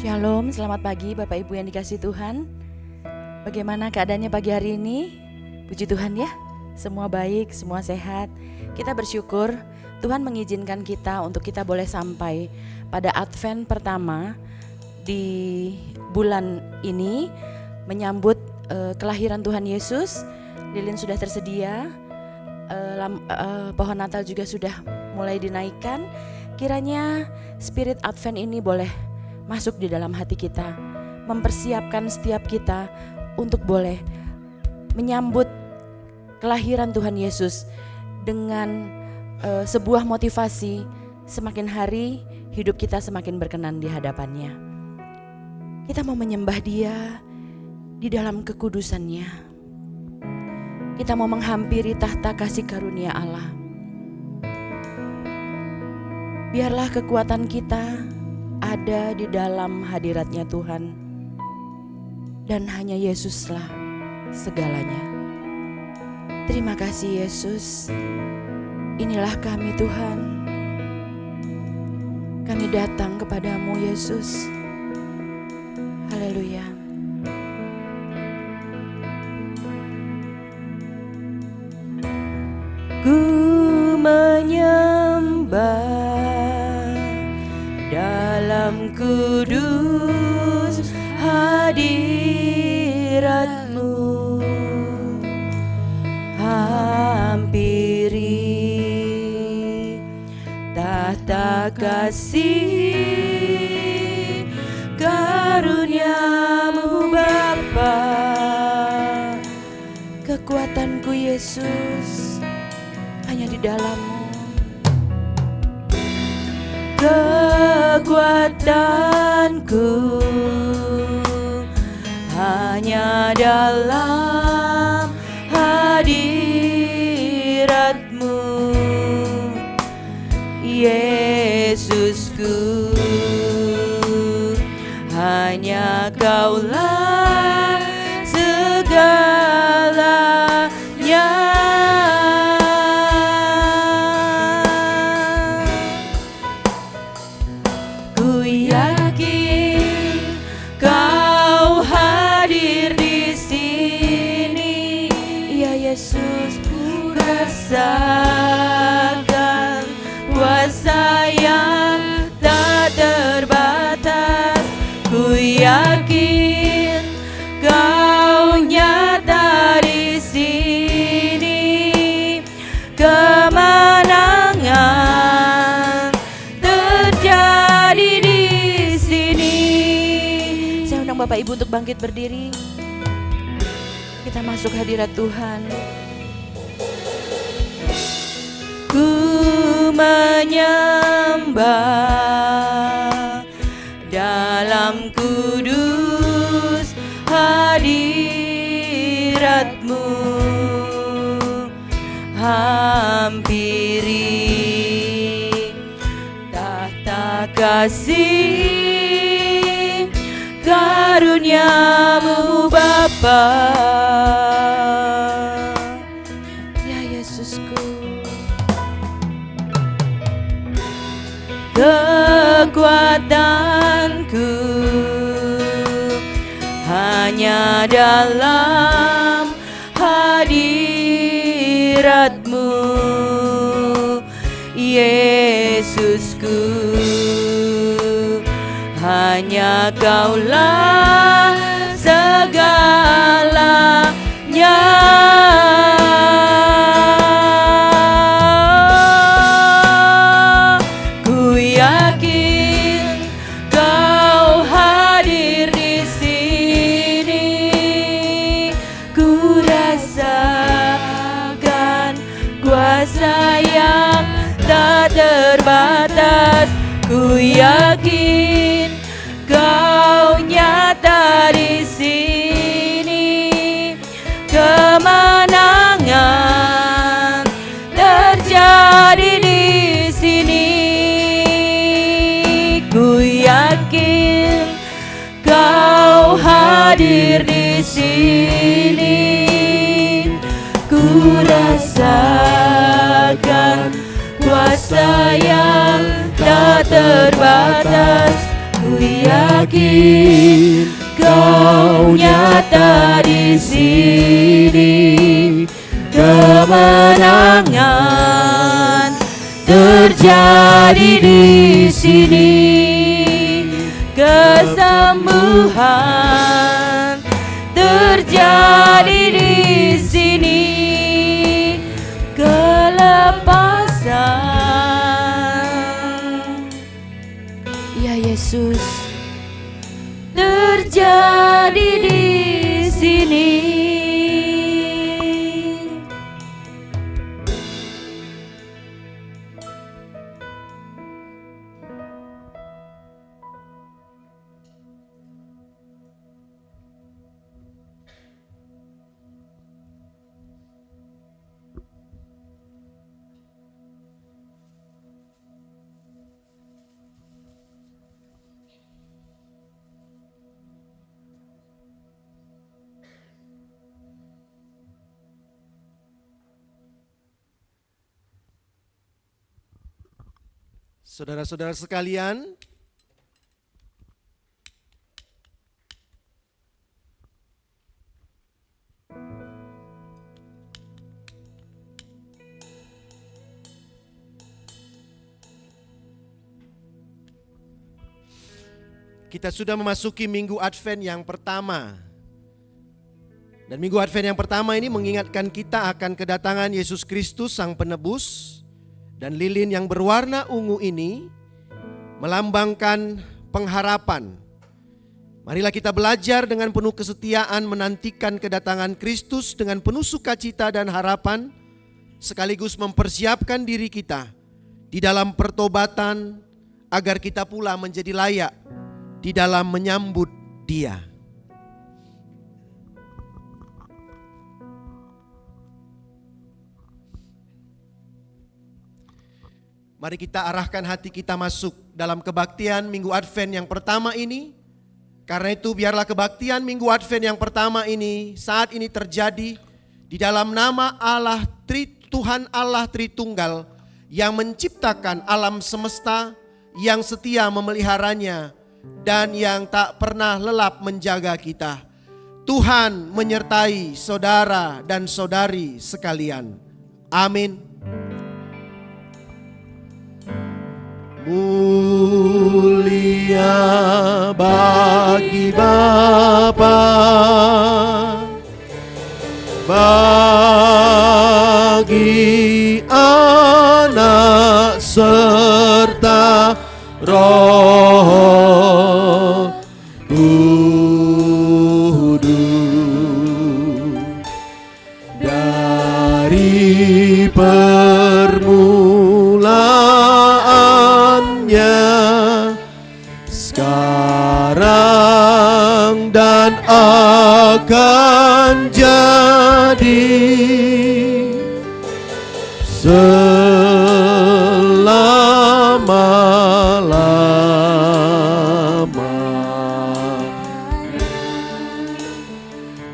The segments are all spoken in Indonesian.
Shalom, selamat pagi Bapak Ibu yang dikasihi Tuhan. Bagaimana keadaannya pagi hari ini? Puji Tuhan ya, semua baik, semua sehat. Kita bersyukur Tuhan mengizinkan kita untuk kita boleh sampai pada Advent pertama di bulan ini menyambut kelahiran Tuhan Yesus. Lilin sudah tersedia, pohon Natal juga sudah mulai dinaikkan. Kiranya spirit Advent ini boleh masuk di dalam hati kita, mempersiapkan setiap kita untuk boleh menyambut kelahiran Tuhan Yesus dengan sebuah motivasi. Semakin hari hidup kita semakin berkenan di hadapannya. Kita mau menyembah Dia di dalam kekudusannya. Kita mau menghampiri tahta kasih karunia Allah. Biarlah kekuatan kita ada di dalam hadiratnya Tuhan, dan hanya Yesuslah segalanya. Terima kasih Yesus. Inilah kami Tuhan, kami datang kepadamu Yesus. Haleluya. Ku menyembah dalam kudus hadirat-Mu, hampiri tahta kasih karunia-Mu Bapa. Kekuatanku Yesus hanya di dalam-Mu. Kekuatanku hanya dalam hadirat-Mu, Yesusku. Hanya Kaulah segalanya. Rasakan kuasa yang tak terbatas. Ku yakin Kau nyata di sini. Kemenangan terjadi di sini. Saya undang Bapak Ibu untuk bangkit berdiri. Kita masuk hadirat Tuhan. Ku menyembah dalam kudus hadirat-Mu, hampiri tahta kasih karunia-Mu Bapa. Kekuatanku hanya dalam hadirat-Mu, Yesusku. Hanya Kaulah segalanya. Terbatas, ku yakin Kau nyata di sini. Kemenangan terjadi di sini. Ku yakin Kau hadir di sini. Ku rasakan kuasa yang tak terbatas. Ku yakin Kau nyata di sini, kemenangan terjadi di sini, kesembuhan terjadi di sini, kelepasan. Ya Yesus, terjadi di sini. Saudara-saudara sekalian, kita sudah memasuki Minggu Advent yang pertama. Dan Minggu Advent yang pertama ini mengingatkan kita akan kedatangan Yesus Kristus Sang Penebus. Dan lilin yang berwarna ungu ini melambangkan pengharapan. Marilah kita belajar dengan penuh kesetiaan menantikan kedatangan Kristus dengan penuh sukacita dan harapan, sekaligus mempersiapkan diri kita di dalam pertobatan agar kita pula menjadi layak di dalam menyambut Dia. Mari kita arahkan hati kita masuk dalam kebaktian Minggu Advent yang pertama ini. Karena itu biarlah kebaktian Minggu Advent yang pertama ini saat ini terjadi di dalam nama Allah Tuhan Allah Tritunggal yang menciptakan alam semesta, yang setia memeliharanya dan yang tak pernah lelap menjaga kita. Tuhan menyertai saudara dan saudari sekalian. Amin. Mulia bagi Bapa, bagi Anak serta Roh Kudus, dari sekarang dan akan jadi selama-lamanya.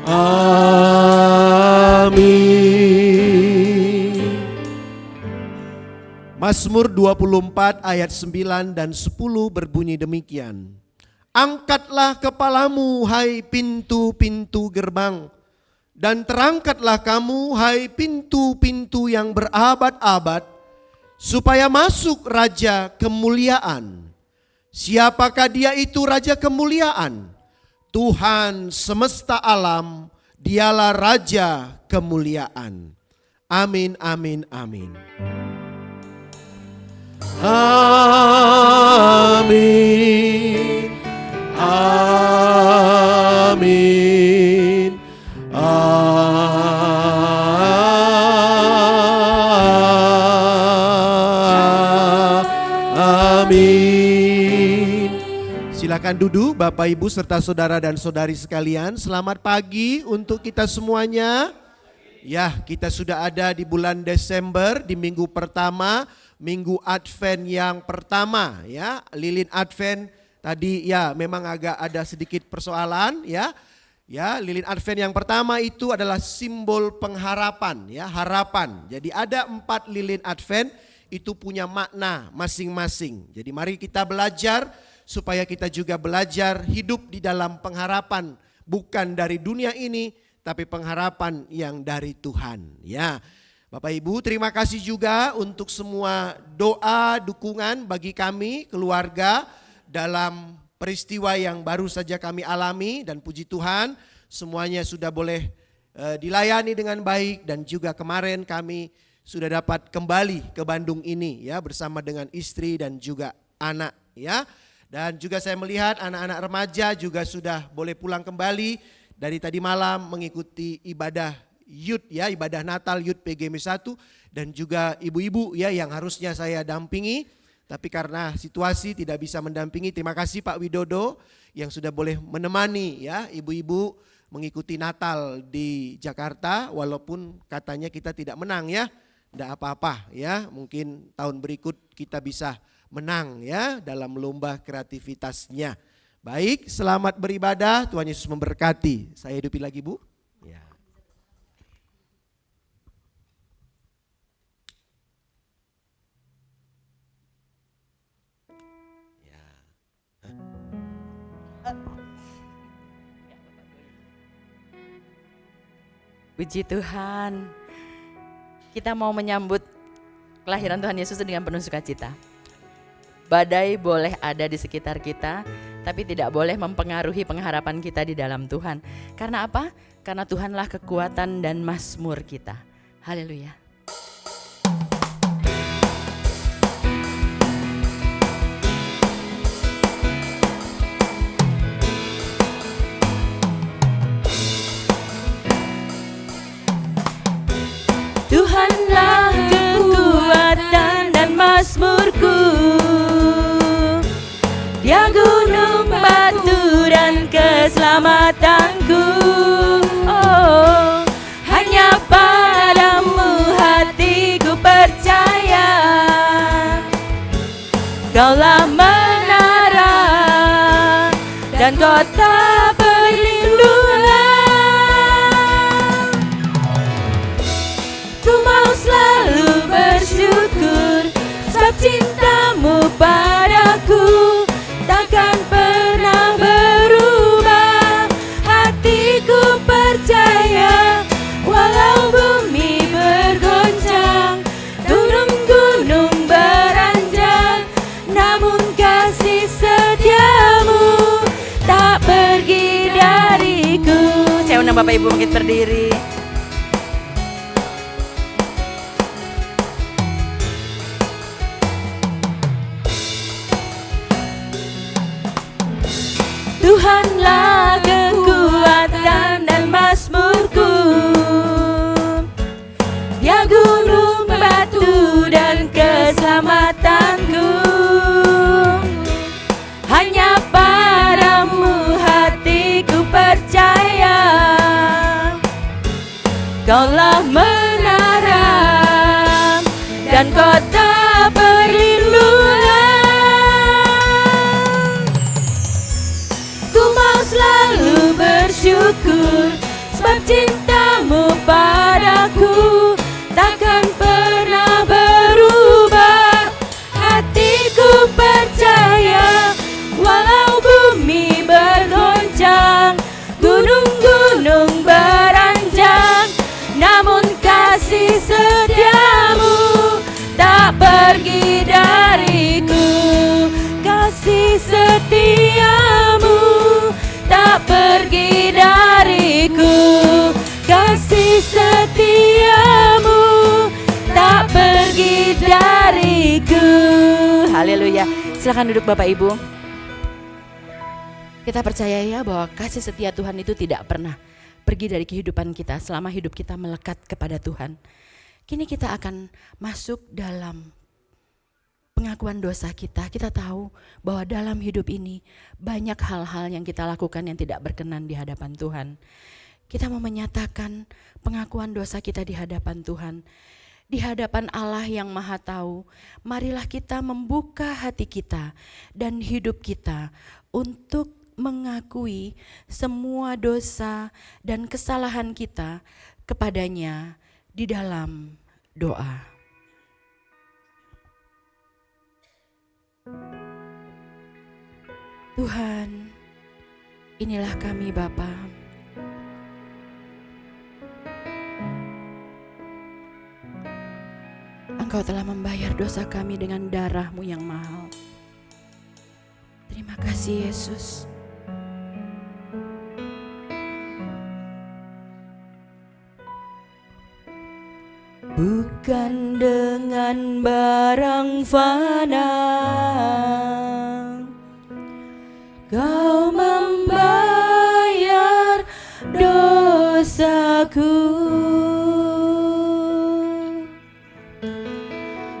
Amin. Mazmur 24 ayat 9 dan 10 berbunyi demikian. Angkatlah kepalamu hai pintu-pintu gerbang, dan terangkatlah kamu hai pintu-pintu yang berabad-abad, supaya masuk Raja kemuliaan. Siapakah dia itu Raja kemuliaan? Tuhan semesta alam, dialah Raja kemuliaan. Amin, amin, amin. Amin, amin, amin. Silakan duduk Bapak Ibu serta saudara dan saudari sekalian. Selamat pagi untuk kita semuanya. Ya, kita sudah ada di bulan Desember, di minggu pertama, Minggu Advent yang pertama ya. Lilin Advent tadi ya memang agak ada sedikit persoalan ya. Ya, lilin Advent yang pertama itu adalah simbol pengharapan ya, harapan. Jadi ada 4 lilin Advent itu punya makna masing-masing. Jadi mari kita belajar supaya kita juga belajar hidup di dalam pengharapan bukan dari dunia ini tapi pengharapan yang dari Tuhan. Ya. Bapak Ibu, terima kasih juga untuk semua doa, dukungan bagi kami, keluarga dalam peristiwa yang baru saja kami alami, dan puji Tuhan semuanya sudah boleh dilayani dengan baik, dan juga kemarin kami sudah dapat kembali ke Bandung ini ya bersama dengan istri dan juga anak ya. Dan juga saya melihat anak-anak remaja juga sudah boleh pulang kembali dari tadi malam mengikuti ibadah Youth ya, ibadah Natal Youth PGM 1, dan juga ibu-ibu ya yang harusnya saya dampingi tapi karena situasi tidak bisa mendampingi. Terima kasih Pak Widodo yang sudah boleh menemani ya ibu-ibu mengikuti Natal di Jakarta walaupun katanya kita tidak menang ya. Tidak apa-apa ya, mungkin tahun berikut kita bisa menang ya dalam lomba kreativitasnya. Baik, selamat beribadah, Tuhan Yesus memberkati. Saya hidupi lagi Bu. Ya. Puji Tuhan, kita mau menyambut kelahiran Tuhan Yesus dengan penuh sukacita. Badai boleh ada di sekitar kita, tapi tidak boleh mempengaruhi pengharapan kita di dalam Tuhan. Karena apa? Karena Tuhanlah kekuatan dan mazmur kita. Haleluya. Tuhanlah kekuatan dan mazmurku, Dia gunung batu dan keselamatanku. Oh, hanya padamu hatiku percaya, Kaulah menara dan kota perlindungan. Selalu bersyukur sebab cintamu padaku takkan pernah berubah. Hatiku percaya walau bumi bergoncang, gunung-gunung beranjak, namun kasih setiamu tak pergi dariku. Saya undang Bapak Ibu bangkit berdiri. Tuhanlah kekuatan dan mazmurku, Dia gunung batu dan keselamatanku. Hanya padamu hatiku percaya, Kaulah menara dan kota perlindungan. Selalu bersyukur sebab cintamu padaku takkan pernah berubah. Hatiku percaya walau bumi bergoncang, gunung-gunung beranjak, namun kasih setiamu tak pergi dariku. Kasih setiamu tak pergi dariku, kasih setiamu tak pergi dariku. Haleluya. Silakan duduk Bapak Ibu. Kita percaya ya bahwa kasih setia Tuhan itu tidak pernah pergi dari kehidupan kita selama hidup kita melekat kepada Tuhan. Kini kita akan masuk dalam pengakuan dosa kita. Kita tahu bahwa dalam hidup ini banyak hal-hal yang kita lakukan yang tidak berkenan di hadapan Tuhan. Kita mau menyatakan pengakuan dosa kita di hadapan Tuhan. Di hadapan Allah yang Maha Tahu, marilah kita membuka hati kita dan hidup kita untuk mengakui semua dosa dan kesalahan kita kepadanya di dalam doa. Tuhan, inilah kami Bapa. Engkau telah membayar dosa kami dengan darah-Mu yang mahal. Terima kasih Yesus. Bukan dengan barang fana Kau membayar dosaku,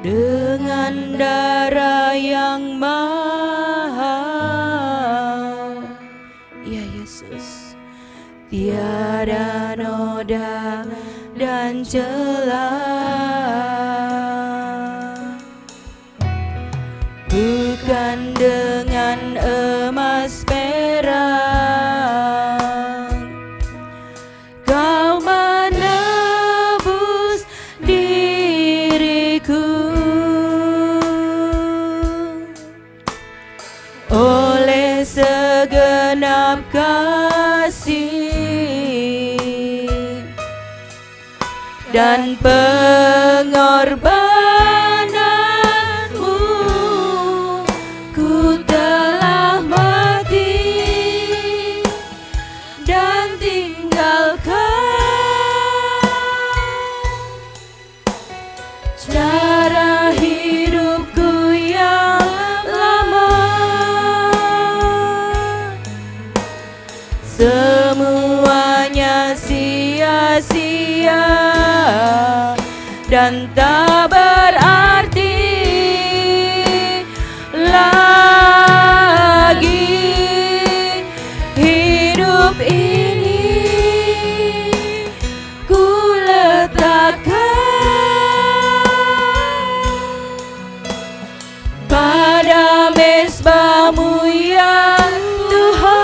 dengan darah yang mahal. Ya Yesus, tiada noda dan celah, bukan dengan emas perak Kau menebus diriku, oleh segenap kasih dan pengorbananmu, ku telah mati dan tinggalkan cara hidupku yang lama. Semuanya sia-sia dan tak berarti lagi. Hidup ini ku letakkan pada mezbah-Mu ya Tuhan.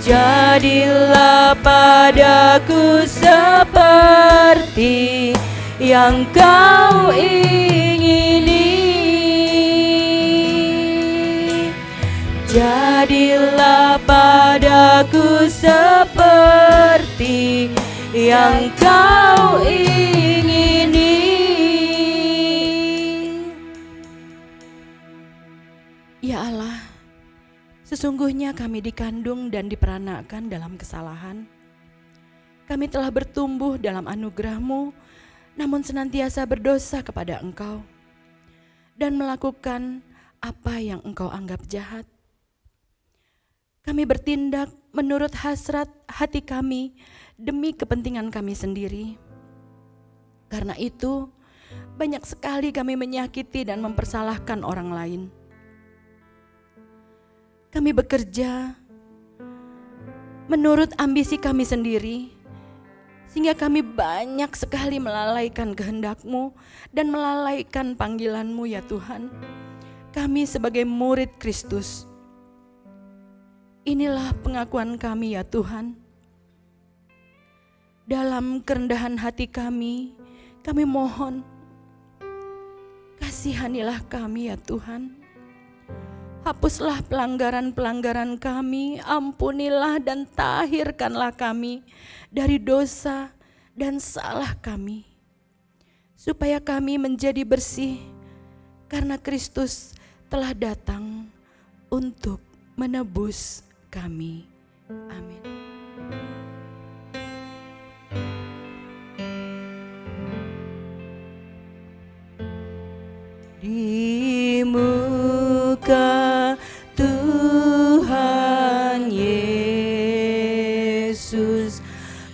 Jadilah padaku seperti yang Kau ingini. Jadilah padaku seperti yang Kau ingini. Ya Allah, sesungguhnya kami dikandung dan diperanakan dalam kesalahan. Kami telah bertumbuh dalam anugerah-Mu, namun senantiasa berdosa kepada Engkau dan melakukan apa yang Engkau anggap jahat. Kami bertindak menurut hasrat hati kami demi kepentingan kami sendiri. Karena itu, banyak sekali kami menyakiti dan mempersalahkan orang lain. Kami bekerja menurut ambisi kami sendiri, sehingga kami banyak sekali melalaikan kehendak-Mu dan melalaikan panggilan-Mu ya Tuhan. Kami sebagai murid Kristus, inilah pengakuan kami ya Tuhan. Dalam kerendahan hati kami mohon, kasihanilah kami ya Tuhan. Hapuslah pelanggaran-pelanggaran kami, ampunilah dan tahirkanlah kami dari dosa dan salah kami, supaya kami menjadi bersih karena Kristus telah datang untuk menebus kami. Amin. Di muka Tuhan Yesus,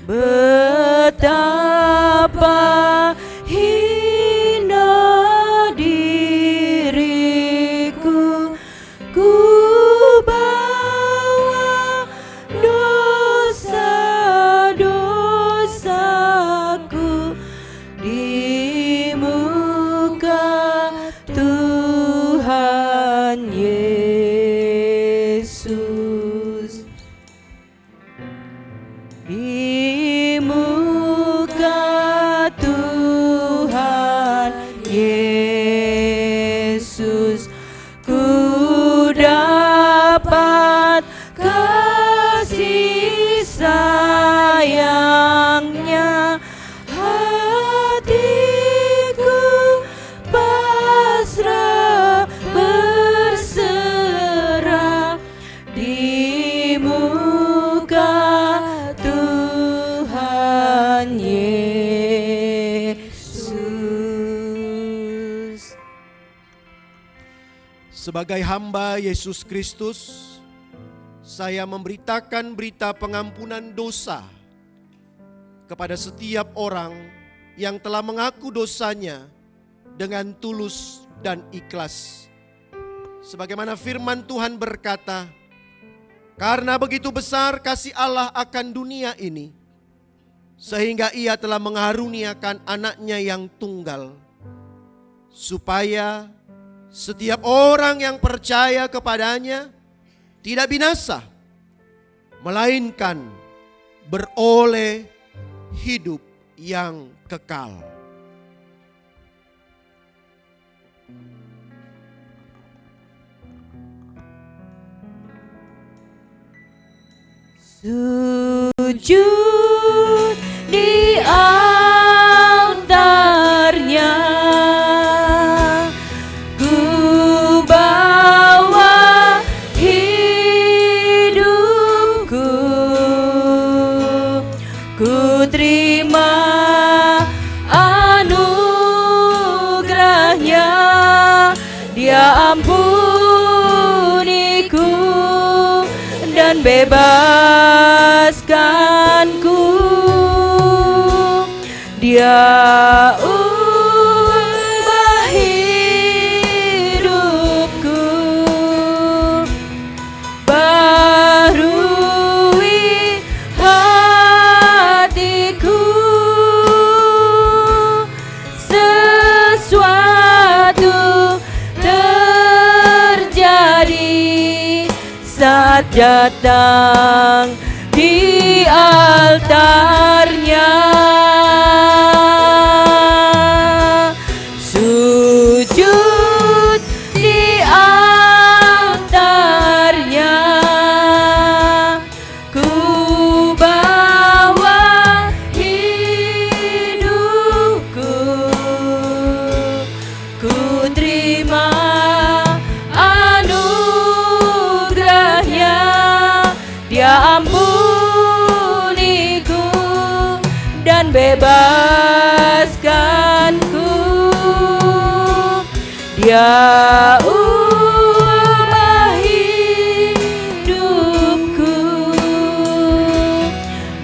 betapa hina diriku, ku bawa dosa-dosaku di muka Tuhan Yesus. Di muka Tuhan Yesus. Sebagai hamba Yesus Kristus, saya memberitakan berita pengampunan dosa kepada setiap orang yang telah mengaku dosanya dengan tulus dan ikhlas. Sebagaimana firman Tuhan berkata, karena begitu besar kasih Allah akan dunia ini, sehingga Ia telah mengaruniakan anaknya yang tunggal, supaya setiap orang yang percaya kepadanya tidak binasa, melainkan beroleh hidup yang kekal. Sujud di altarnya, ku bawa hidupku, ku terima anugerahnya, Dia ampuniku dan bebaskanku. Dia ubah hidupku, barui hatiku. Sesuatu terjadi saat datang di altarnya. Sujud di altarnya, ku bawa hidupku, ku terima anugerahnya, Dia ampuniku dan bebaskanku. Dia ubah hidupku,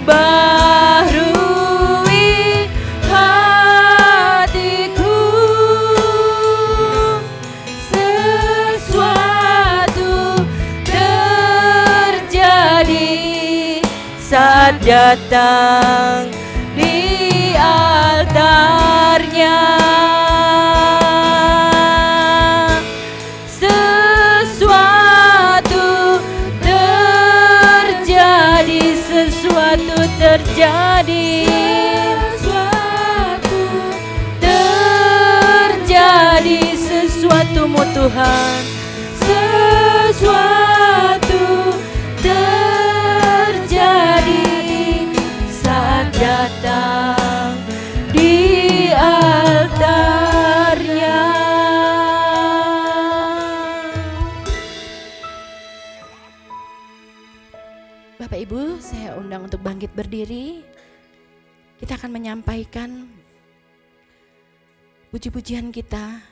barui hatiku. Sesuatu terjadi saat datang di altarnya. Sesuatu terjadi, sesuatu terjadi, sesuatu terjadi, sesuatumu Tuhan. Sesuatu terjadi saat datang di altarnya. Bapak Ibu, saya undang untuk bangkit berdiri. Kita akan menyampaikan puji-pujian kita,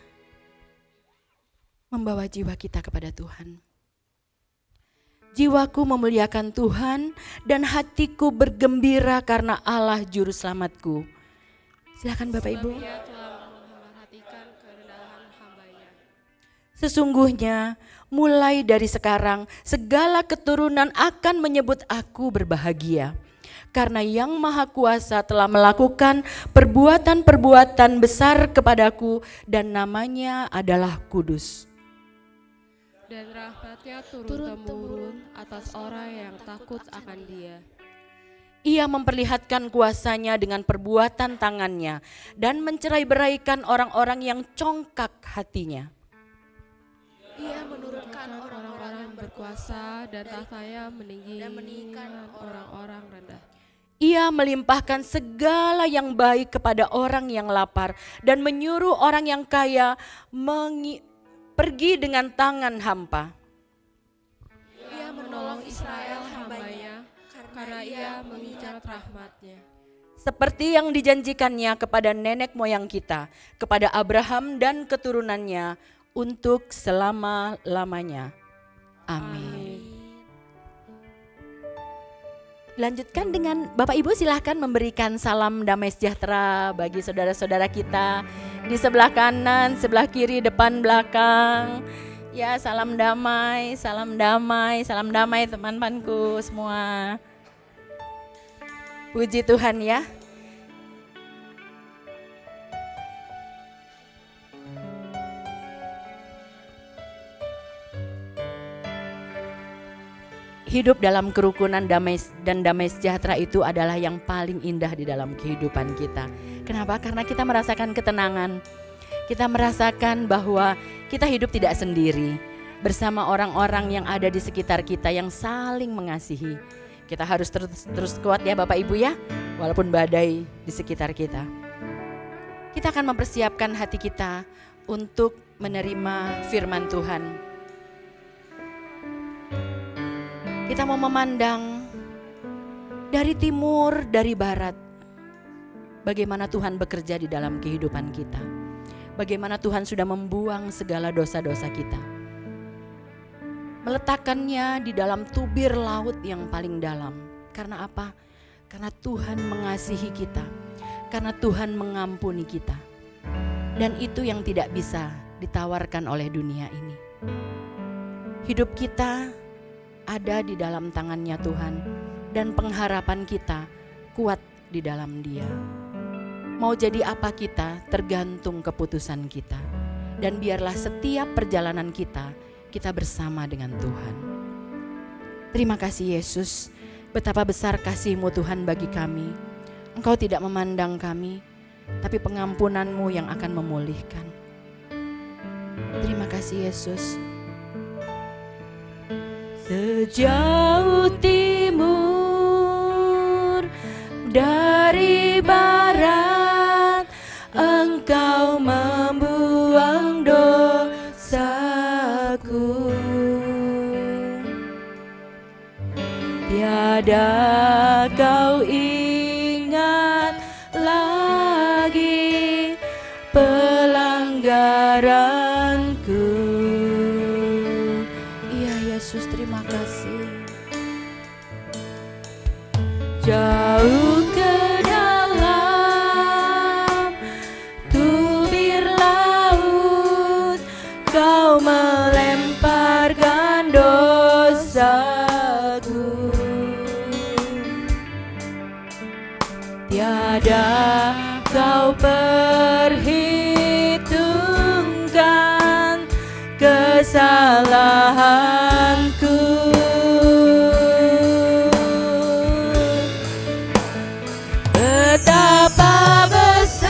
membawa jiwa kita kepada Tuhan. Jiwaku memuliakan Tuhan dan hatiku bergembira karena Allah juru selamatku. Silakan Bapak Ibu. Sesungguhnya mulai dari sekarang segala keturunan akan menyebut aku berbahagia. Karena Yang Maha Kuasa telah melakukan perbuatan-perbuatan besar kepadaku dan namanya adalah kudus. Dan rahmatnya turun-temurun atas orang yang takut akan Dia. Ia memperlihatkan kuasanya dengan perbuatan tangannya dan mencerai-beraikan orang-orang yang congkak hatinya. Ia menurunkan orang-orang yang berkuasa dan tahtanya meninggikan orang-orang rendah. Ia melimpahkan segala yang baik kepada orang yang lapar dan menyuruh orang yang kaya pergi dengan tangan hampa. Ia menolong Israel hamba-Nya karena Ia mengincar rahmat-Nya. Seperti yang dijanjikannya kepada nenek moyang kita, kepada Abraham dan keturunannya untuk selama-lamanya. Amin. Lanjutkan dengan Bapak Ibu, silahkan memberikan salam damai sejahtera bagi saudara-saudara kita di sebelah kanan, sebelah kiri, depan, belakang. Ya, salam damai, salam damai, salam damai teman-temanku semua. Puji Tuhan ya. Hidup dalam kerukunan damai dan damai sejahtera itu adalah yang paling indah di dalam kehidupan kita. Kenapa? Karena kita merasakan ketenangan. Kita merasakan bahwa kita hidup tidak sendiri, bersama orang-orang yang ada di sekitar kita yang saling mengasihi. Kita harus terus kuat ya Bapak Ibu ya, walaupun badai di sekitar kita. Kita akan mempersiapkan hati kita untuk menerima firman Tuhan. Kita mau memandang dari timur, dari barat, bagaimana Tuhan bekerja di dalam kehidupan kita. Bagaimana Tuhan sudah membuang segala dosa-dosa kita, meletakkannya di dalam tubir laut yang paling dalam. Karena apa? Karena Tuhan mengasihi kita, karena Tuhan mengampuni kita. Dan itu yang tidak bisa ditawarkan oleh dunia ini. Hidup kita ada di dalam tangannya Tuhan, dan pengharapan kita kuat di dalam Dia. Mau jadi apa kita tergantung keputusan kita, dan biarlah setiap perjalanan kita bersama dengan Tuhan. Terima kasih Yesus, betapa besar kasih-Mu Tuhan bagi kami. Engkau tidak memandang kami, tapi pengampunan-Mu yang akan memulihkan. Terima kasih Yesus. Sejauh timur dari barat, Engkau membuang dosaku. Tiada Kau ingat lagi pelanggaranku. Yesus, terima kasih. Jauh ke dalam tubir laut, Kau melemparkan dosaku. Tiada Kau perhitungkan kesalahanku. Betapa besar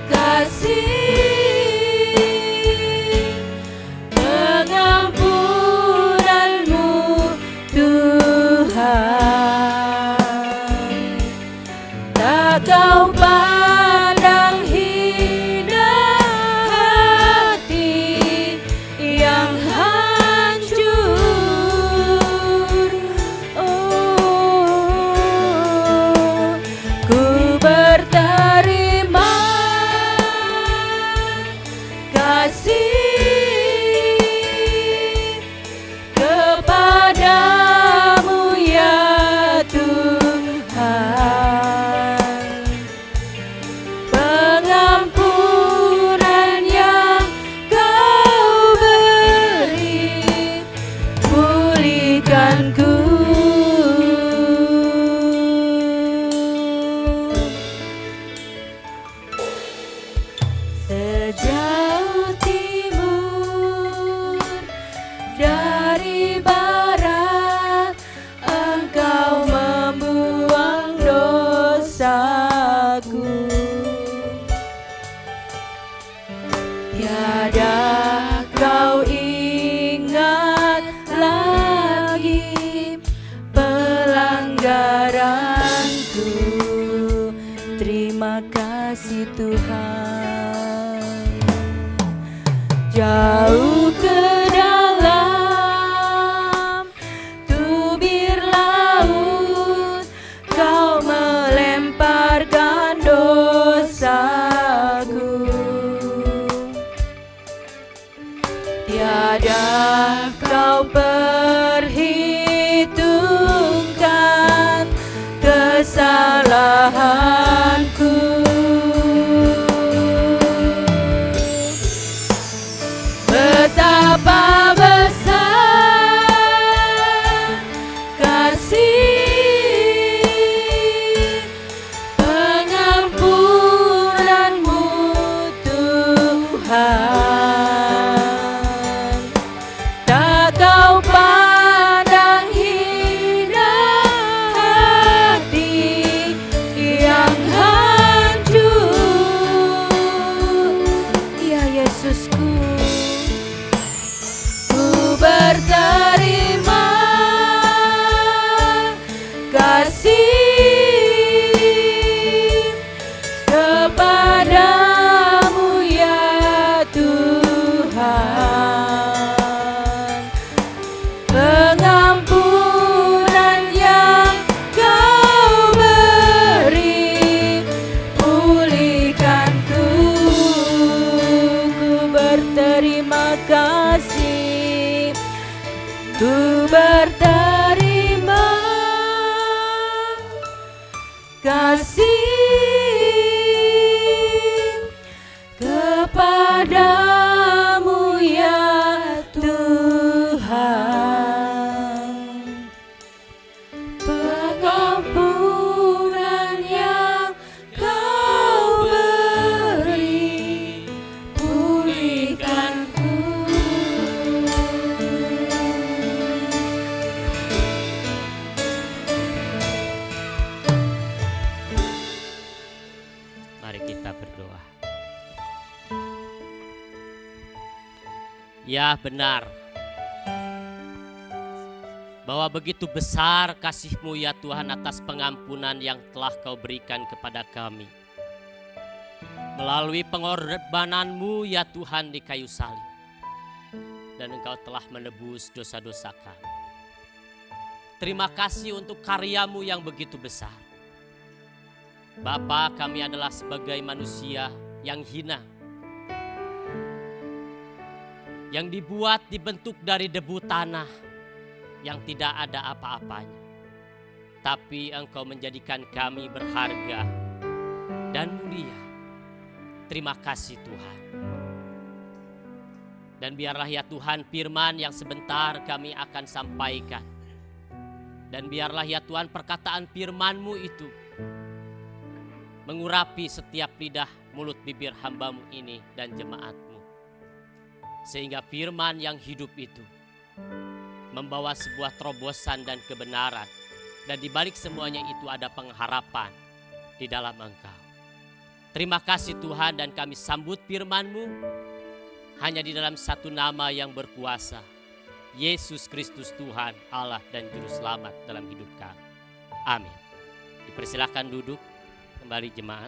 kasih pengampunan-Mu Tuhan. Tak Kau pandang hina hati yang hancur. Oh, ku berterima kasih kepadamu ya Tuhan. Pengampunan yang Kau beri, pulihkanku. Sejauh timur dari barat, Engkau membuang dosaku. Tiada Kau ingat lagi pelanggaranku. Terima kasih Tuhan. Jauh ke dalam tubir laut, Kau melemparkan dosaku. kasih kepadamu ya Tuhan, pengampunan yang Kau beri, pulihkanku, ku berterima kasih, ku berterima kasih kepadamu ya Tuhan, pengampunan yang Kau beri, pulihkanku. Mari kita berdoa. Ya, benar bahwa begitu besar kasih-Mu ya Tuhan atas pengampunan yang telah Kau berikan kepada kami. Melalui pengorbanan-Mu ya Tuhan di kayu salib. Dan Engkau telah menebus dosa-dosa kami. Terima kasih untuk karya-Mu yang begitu besar. Bapa, kami adalah sebagai manusia yang hina, yang dibentuk dari debu tanah, yang tidak ada apa-apanya. Tapi Engkau menjadikan kami berharga dan mulia. Terima kasih Tuhan. Dan biarlah ya Tuhan firman yang sebentar kami akan sampaikan. Dan biarlah ya Tuhan perkataan firman-Mu itu mengurapi setiap lidah, mulut, bibir hamba-Mu ini dan jemaat-Mu. Sehingga firman yang hidup itu membawa sebuah terobosan dan kebenaran. Dan di balik semuanya itu ada pengharapan di dalam Engkau. Terima kasih Tuhan, dan kami sambut firman-Mu hanya di dalam satu nama yang berkuasa. Yesus Kristus Tuhan, Allah dan Juru Selamat dalam hidup kami. Amin. Dipersilakan duduk kembali jemaat.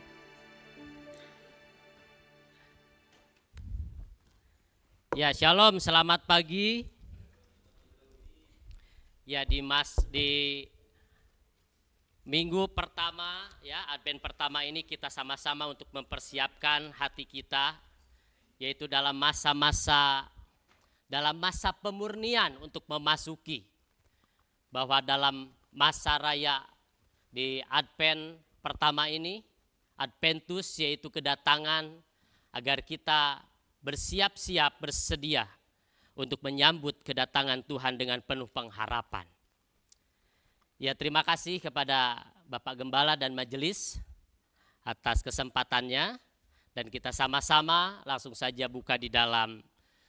Ya, shalom, selamat pagi. Ya, di minggu pertama, ya, Advent pertama ini kita sama-sama untuk mempersiapkan hati kita, yaitu dalam masa pemurnian untuk memasuki bahwa dalam masa raya di Advent pertama ini, Adventus yaitu kedatangan, agar kita bersiap-siap, bersedia untuk menyambut kedatangan Tuhan dengan penuh pengharapan. Ya, terima kasih kepada Bapak Gembala dan Majelis atas kesempatannya, dan kita sama-sama langsung saja buka di dalam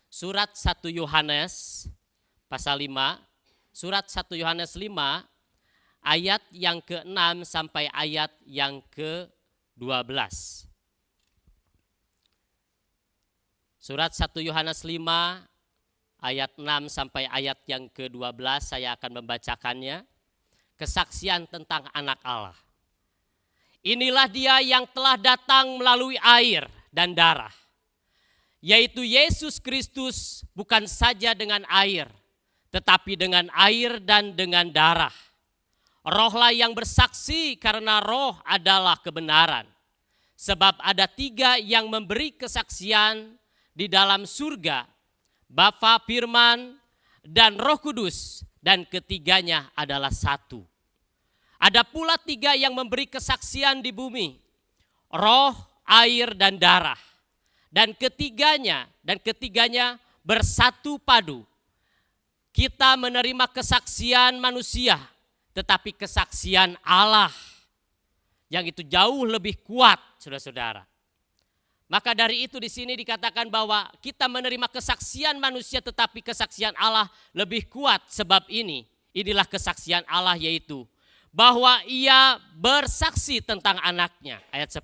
surat 1 Yohanes pasal 5, surat 1 Yohanes 5 ayat yang ke-6 sampai ayat yang ke-12. Surat 1 Yohanes 5 ayat 6 sampai ayat yang ke-12 saya akan membacakannya. Kesaksian tentang anak Allah. Inilah dia yang telah datang melalui air dan darah, yaitu Yesus Kristus, bukan saja dengan air, tetapi dengan air dan dengan darah. Rohlah yang bersaksi, karena Roh adalah kebenaran. Sebab ada 3 yang memberi kesaksian di dalam surga, Bapa, Firman, dan Roh Kudus, dan ketiganya adalah satu. Ada pula 3 yang memberi kesaksian di bumi, Roh, air, dan darah. Dan ketiganya bersatu padu. Kita menerima kesaksian manusia, tetapi kesaksian Allah yang itu jauh lebih kuat, saudara-saudara. Maka dari itu di sini dikatakan bahwa kita menerima kesaksian manusia, tetapi kesaksian Allah lebih kuat. Sebab inilah kesaksian Allah, yaitu bahwa Ia bersaksi tentang anaknya. Ayat 10.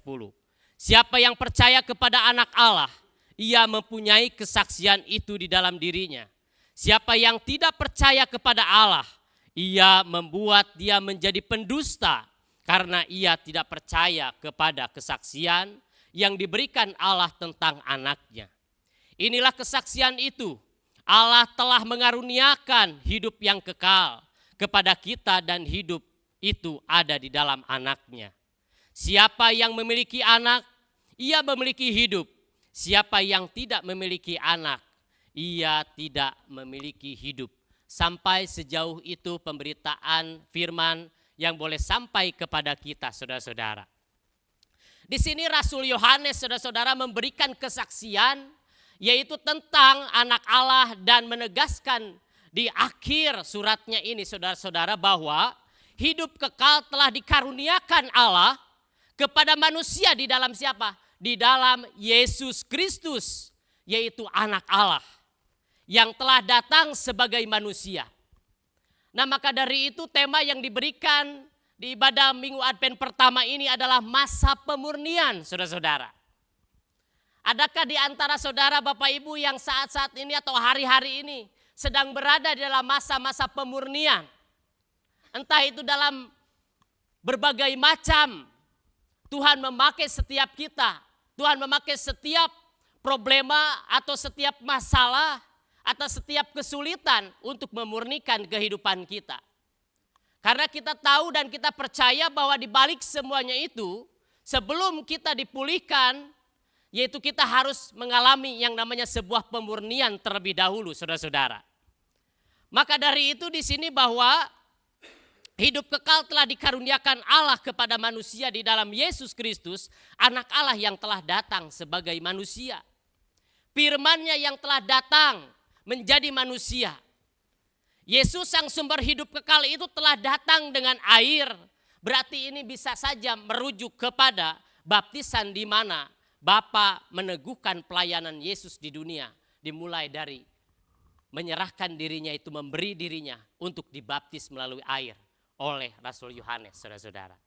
Siapa yang percaya kepada anak Allah, ia mempunyai kesaksian itu di dalam dirinya. Siapa yang tidak percaya kepada Allah, Ia membuat dia menjadi pendusta karena ia tidak percaya kepada kesaksian yang diberikan Allah tentang anaknya. Inilah kesaksian itu. Allah telah mengaruniakan hidup yang kekal kepada kita dan hidup itu ada di dalam anaknya. Siapa yang memiliki anak, ia memiliki hidup. Siapa yang tidak memiliki anak, ia tidak memiliki hidup. Sampai sejauh itu pemberitaan firman yang boleh sampai kepada kita, saudara-saudara. Di sini Rasul Yohanes, saudara-saudara, memberikan kesaksian yaitu tentang anak Allah dan menegaskan di akhir suratnya ini, saudara-saudara, bahwa hidup kekal telah dikaruniakan Allah kepada manusia di dalam siapa? Di dalam Yesus Kristus, yaitu anak Allah yang telah datang sebagai manusia. Nah, maka dari itu tema yang diberikan di ibadah Minggu Advent pertama ini adalah masa pemurnian, saudara-saudara. Adakah di antara saudara Bapak Ibu yang saat-saat ini atau hari-hari ini sedang berada di dalam masa-masa pemurnian? Entah itu dalam berbagai macam, Tuhan memakai setiap kita, Tuhan memakai setiap problema atau setiap masalah atau setiap kesulitan untuk memurnikan kehidupan kita. Karena kita tahu dan kita percaya bahwa di balik semuanya itu, sebelum kita dipulihkan, yaitu kita harus mengalami yang namanya sebuah pemurnian terlebih dahulu, saudara-saudara. Maka dari itu di sini bahwa hidup kekal telah dikaruniakan Allah kepada manusia di dalam Yesus Kristus, anak Allah yang telah datang sebagai manusia. Firman-Nya yang telah datang menjadi manusia. Yesus sang sumber hidup kekal itu telah datang dengan air. Berarti ini bisa saja merujuk kepada baptisan di mana Bapa meneguhkan pelayanan Yesus di dunia. Dimulai dari menyerahkan dirinya itu, memberi dirinya untuk dibaptis melalui air oleh Rasul Yohanes, saudara-saudara.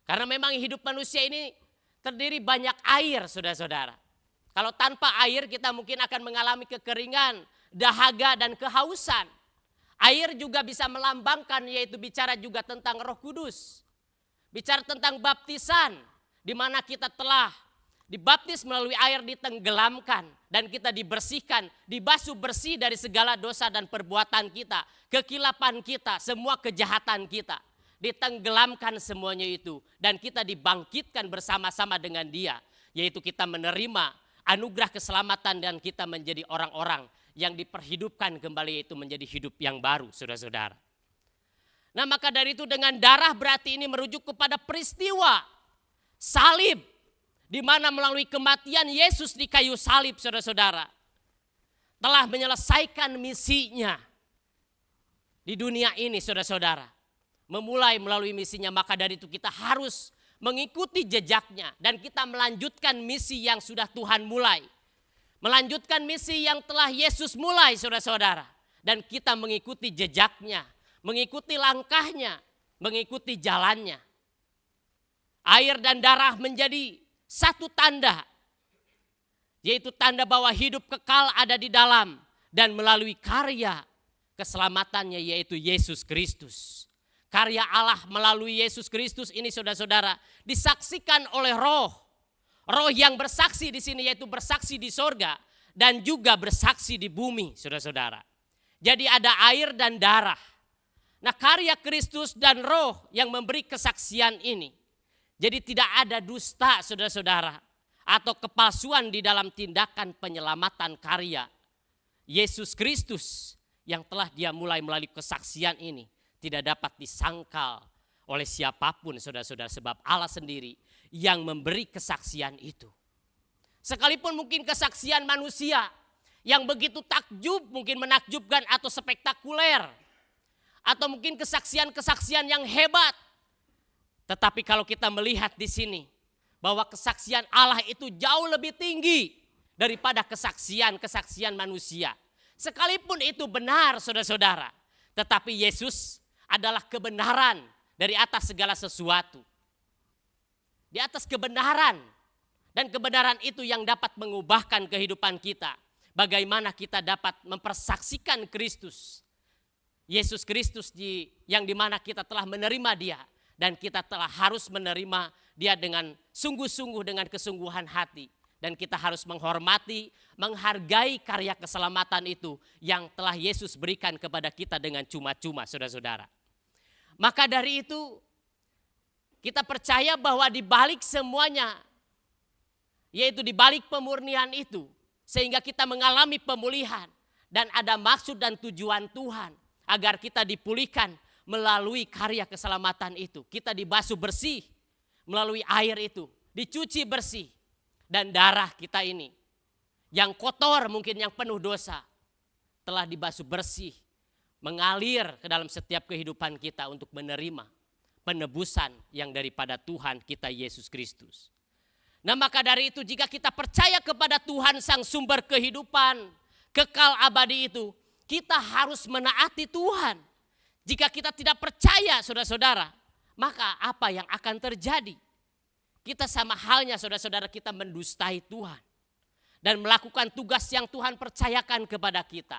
Karena memang hidup manusia ini terdiri banyak air, saudara-saudara. Kalau tanpa air kita mungkin akan mengalami kekeringan, dahaga dan kehausan. Air juga bisa melambangkan, yaitu bicara juga tentang Roh Kudus. Bicara tentang baptisan, di mana kita telah dibaptis melalui air, ditenggelamkan dan kita dibersihkan, dibasuh bersih dari segala dosa dan perbuatan kita, kekilapan kita, semua kejahatan kita. Ditenggelamkan semuanya itu dan kita dibangkitkan bersama-sama dengan Dia, yaitu kita menerima anugerah keselamatan dan kita menjadi orang-orang yang diperhidupkan kembali, yaitu menjadi hidup yang baru, saudara-saudara. Nah, maka dari itu dengan darah berarti ini merujuk kepada peristiwa salib, di mana melalui kematian Yesus di kayu salib, saudara-saudara, telah menyelesaikan misinya di dunia ini, saudara-saudara. Memulai melalui misinya, maka dari itu kita harus mengikuti jejaknya dan kita melanjutkan misi yang sudah Tuhan mulai. Melanjutkan misi yang telah Yesus mulai, saudara-saudara. Dan kita mengikuti jejaknya, mengikuti langkahnya, mengikuti jalannya. Air dan darah menjadi satu tanda, yaitu tanda bahwa hidup kekal ada di dalam dan melalui karya keselamatannya, yaitu Yesus Kristus. Karya Allah melalui Yesus Kristus ini, saudara-saudara, disaksikan oleh Roh. Roh yang bersaksi di sini, yaitu bersaksi di sorga dan juga bersaksi di bumi, saudara-saudara. Jadi ada air dan darah. Nah, karya Kristus dan Roh yang memberi kesaksian ini. Jadi tidak ada dusta, saudara-saudara, atau kepalsuan di dalam tindakan penyelamatan karya Yesus Kristus yang telah Dia mulai melalui kesaksian ini. Tidak dapat disangkal oleh siapapun, saudara-saudara, sebab Allah sendiri yang memberi kesaksian itu. Sekalipun mungkin kesaksian manusia yang begitu takjub, mungkin menakjubkan atau spektakuler, atau mungkin kesaksian-kesaksian yang hebat. Tetapi kalau kita melihat di sini bahwa kesaksian Allah itu jauh lebih tinggi daripada kesaksian-kesaksian manusia. Sekalipun itu benar, saudara-saudara, tetapi Yesus adalah kebenaran dari atas segala sesuatu. Di atas kebenaran, dan kebenaran itu yang dapat mengubahkan kehidupan kita. Bagaimana kita dapat mempersaksikan Kristus Yesus Kristus yang dimana kita telah menerima dia. Dan kita telah harus menerima dia dengan sungguh-sungguh, dengan kesungguhan hati. Dan kita harus menghormati, menghargai karya keselamatan itu yang telah Yesus berikan kepada kita dengan cuma-cuma, saudara-saudara. Maka dari itu kita percaya bahwa di balik semuanya, yaitu di balik pemurnian itu, sehingga kita mengalami pemulihan dan ada maksud dan tujuan Tuhan agar kita dipulihkan melalui karya keselamatan itu. Kita dibasuh bersih melalui air itu, dicuci bersih. Dan darah kita ini yang kotor, mungkin yang penuh dosa, telah dibasuh bersih, mengalir ke dalam setiap kehidupan kita untuk menerima penebusan yang daripada Tuhan kita Yesus Kristus. Nah, maka dari itu jika kita percaya kepada Tuhan sang sumber kehidupan kekal abadi itu, kita harus menaati Tuhan. Jika kita tidak percaya, saudara-saudara, maka apa yang akan terjadi? Kita sama halnya, saudara-saudara, kita mendustai Tuhan dan melakukan tugas yang Tuhan percayakan kepada kita.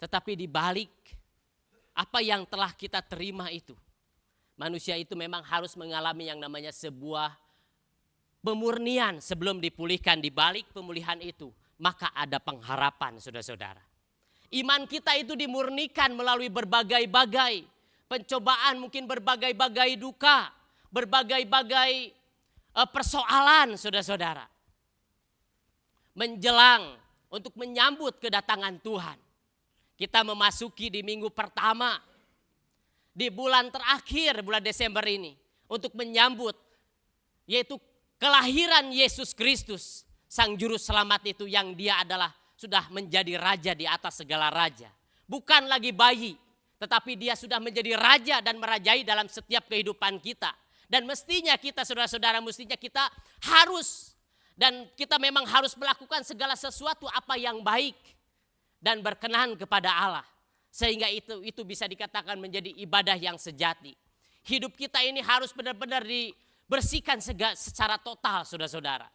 Tetapi di balik apa yang telah kita terima itu, manusia itu memang harus mengalami yang namanya sebuah pemurnian sebelum dipulihkan. Di balik pemulihan itu, maka ada pengharapan, saudara-saudara. Iman kita itu dimurnikan melalui berbagai-bagai pencobaan, mungkin berbagai-bagai duka, berbagai-bagai persoalan, saudara-saudara. Menjelang untuk menyambut kedatangan Tuhan. Kita memasuki di minggu pertama, di bulan terakhir, bulan Desember ini. Untuk menyambut, yaitu kelahiran Yesus Kristus, Sang Juru Selamat itu, yang dia adalah sudah menjadi raja di atas segala raja. Bukan lagi bayi, tetapi dia sudah menjadi raja dan merajai dalam setiap kehidupan kita. Dan mestinya kita, saudara-saudara, mestinya kita harus, dan kita memang harus melakukan segala sesuatu apa yang baik dan berkenan kepada Allah. Sehingga itu bisa dikatakan menjadi ibadah yang sejati. Hidup kita ini harus benar-benar dibersihkan secara total, saudara-saudara.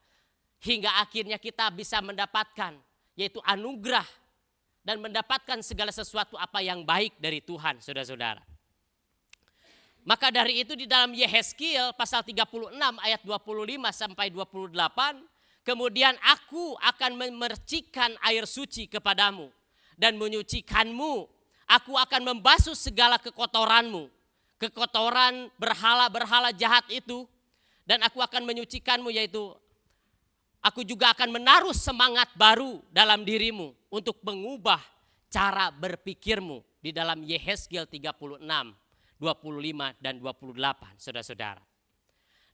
Hingga akhirnya kita bisa mendapatkan, yaitu anugerah dan mendapatkan segala sesuatu apa yang baik dari Tuhan, saudara-saudara. Maka dari itu di dalam Yehezkiel pasal 36 ayat 25 sampai 28, kemudian aku akan memercikan air suci kepadamu dan menyucikanmu. Aku akan membasuh segala kekotoranmu, kekotoran berhala-berhala jahat itu, dan aku akan menyucikanmu, yaitu aku juga akan menaruh semangat baru dalam dirimu untuk mengubah cara berpikirmu. Di dalam Yehezkiel 36, 25 dan 28, saudara-saudara.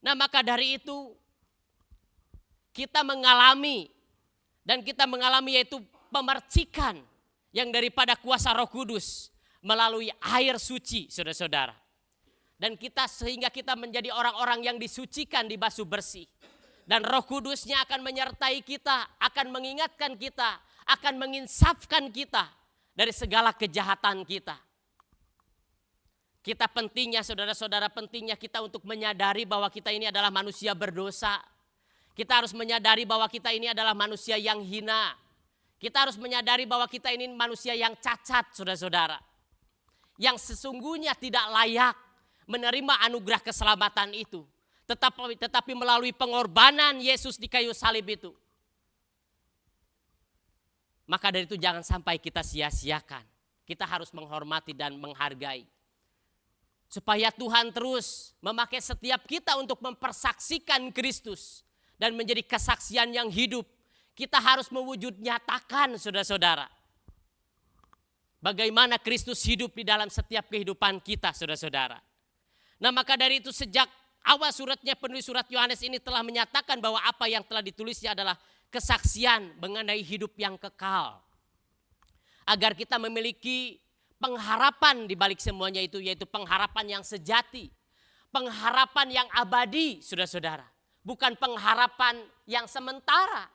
Nah, maka dari itu kita mengalami yaitu pemercikan yang daripada kuasa Roh Kudus melalui air suci, saudara-saudara. Dan sehingga kita menjadi orang-orang yang disucikan, dibasuh bersih. Dan Roh Kudusnya akan menyertai kita, akan mengingatkan kita, akan menginsafkan kita dari segala kejahatan kita. Kita pentingnya, saudara-saudara, pentingnya kita untuk menyadari bahwa kita ini adalah manusia berdosa. Kita harus menyadari bahwa kita ini adalah manusia yang hina. Kita harus menyadari bahwa kita ini manusia yang cacat, saudara-saudara. Yang sesungguhnya tidak layak menerima anugerah keselamatan itu. Tetapi melalui pengorbanan Yesus di kayu salib itu. Maka dari itu jangan sampai kita sia-siakan. Kita harus menghormati dan menghargai. Supaya Tuhan terus memakai setiap kita untuk mempersaksikan Kristus. Dan menjadi kesaksian yang hidup. Kita harus mewujud nyatakan, saudara-saudara. Bagaimana Kristus hidup di dalam setiap kehidupan kita, saudara-saudara. Nah, maka dari itu sejak awal suratnya, penulis surat Yohanes ini telah menyatakan bahwa apa yang telah ditulisnya adalah kesaksian mengenai hidup yang kekal. Agar kita memiliki pengharapan di balik semuanya itu, yaitu pengharapan yang sejati. Pengharapan yang abadi, saudara-saudara. Bukan pengharapan yang sementara.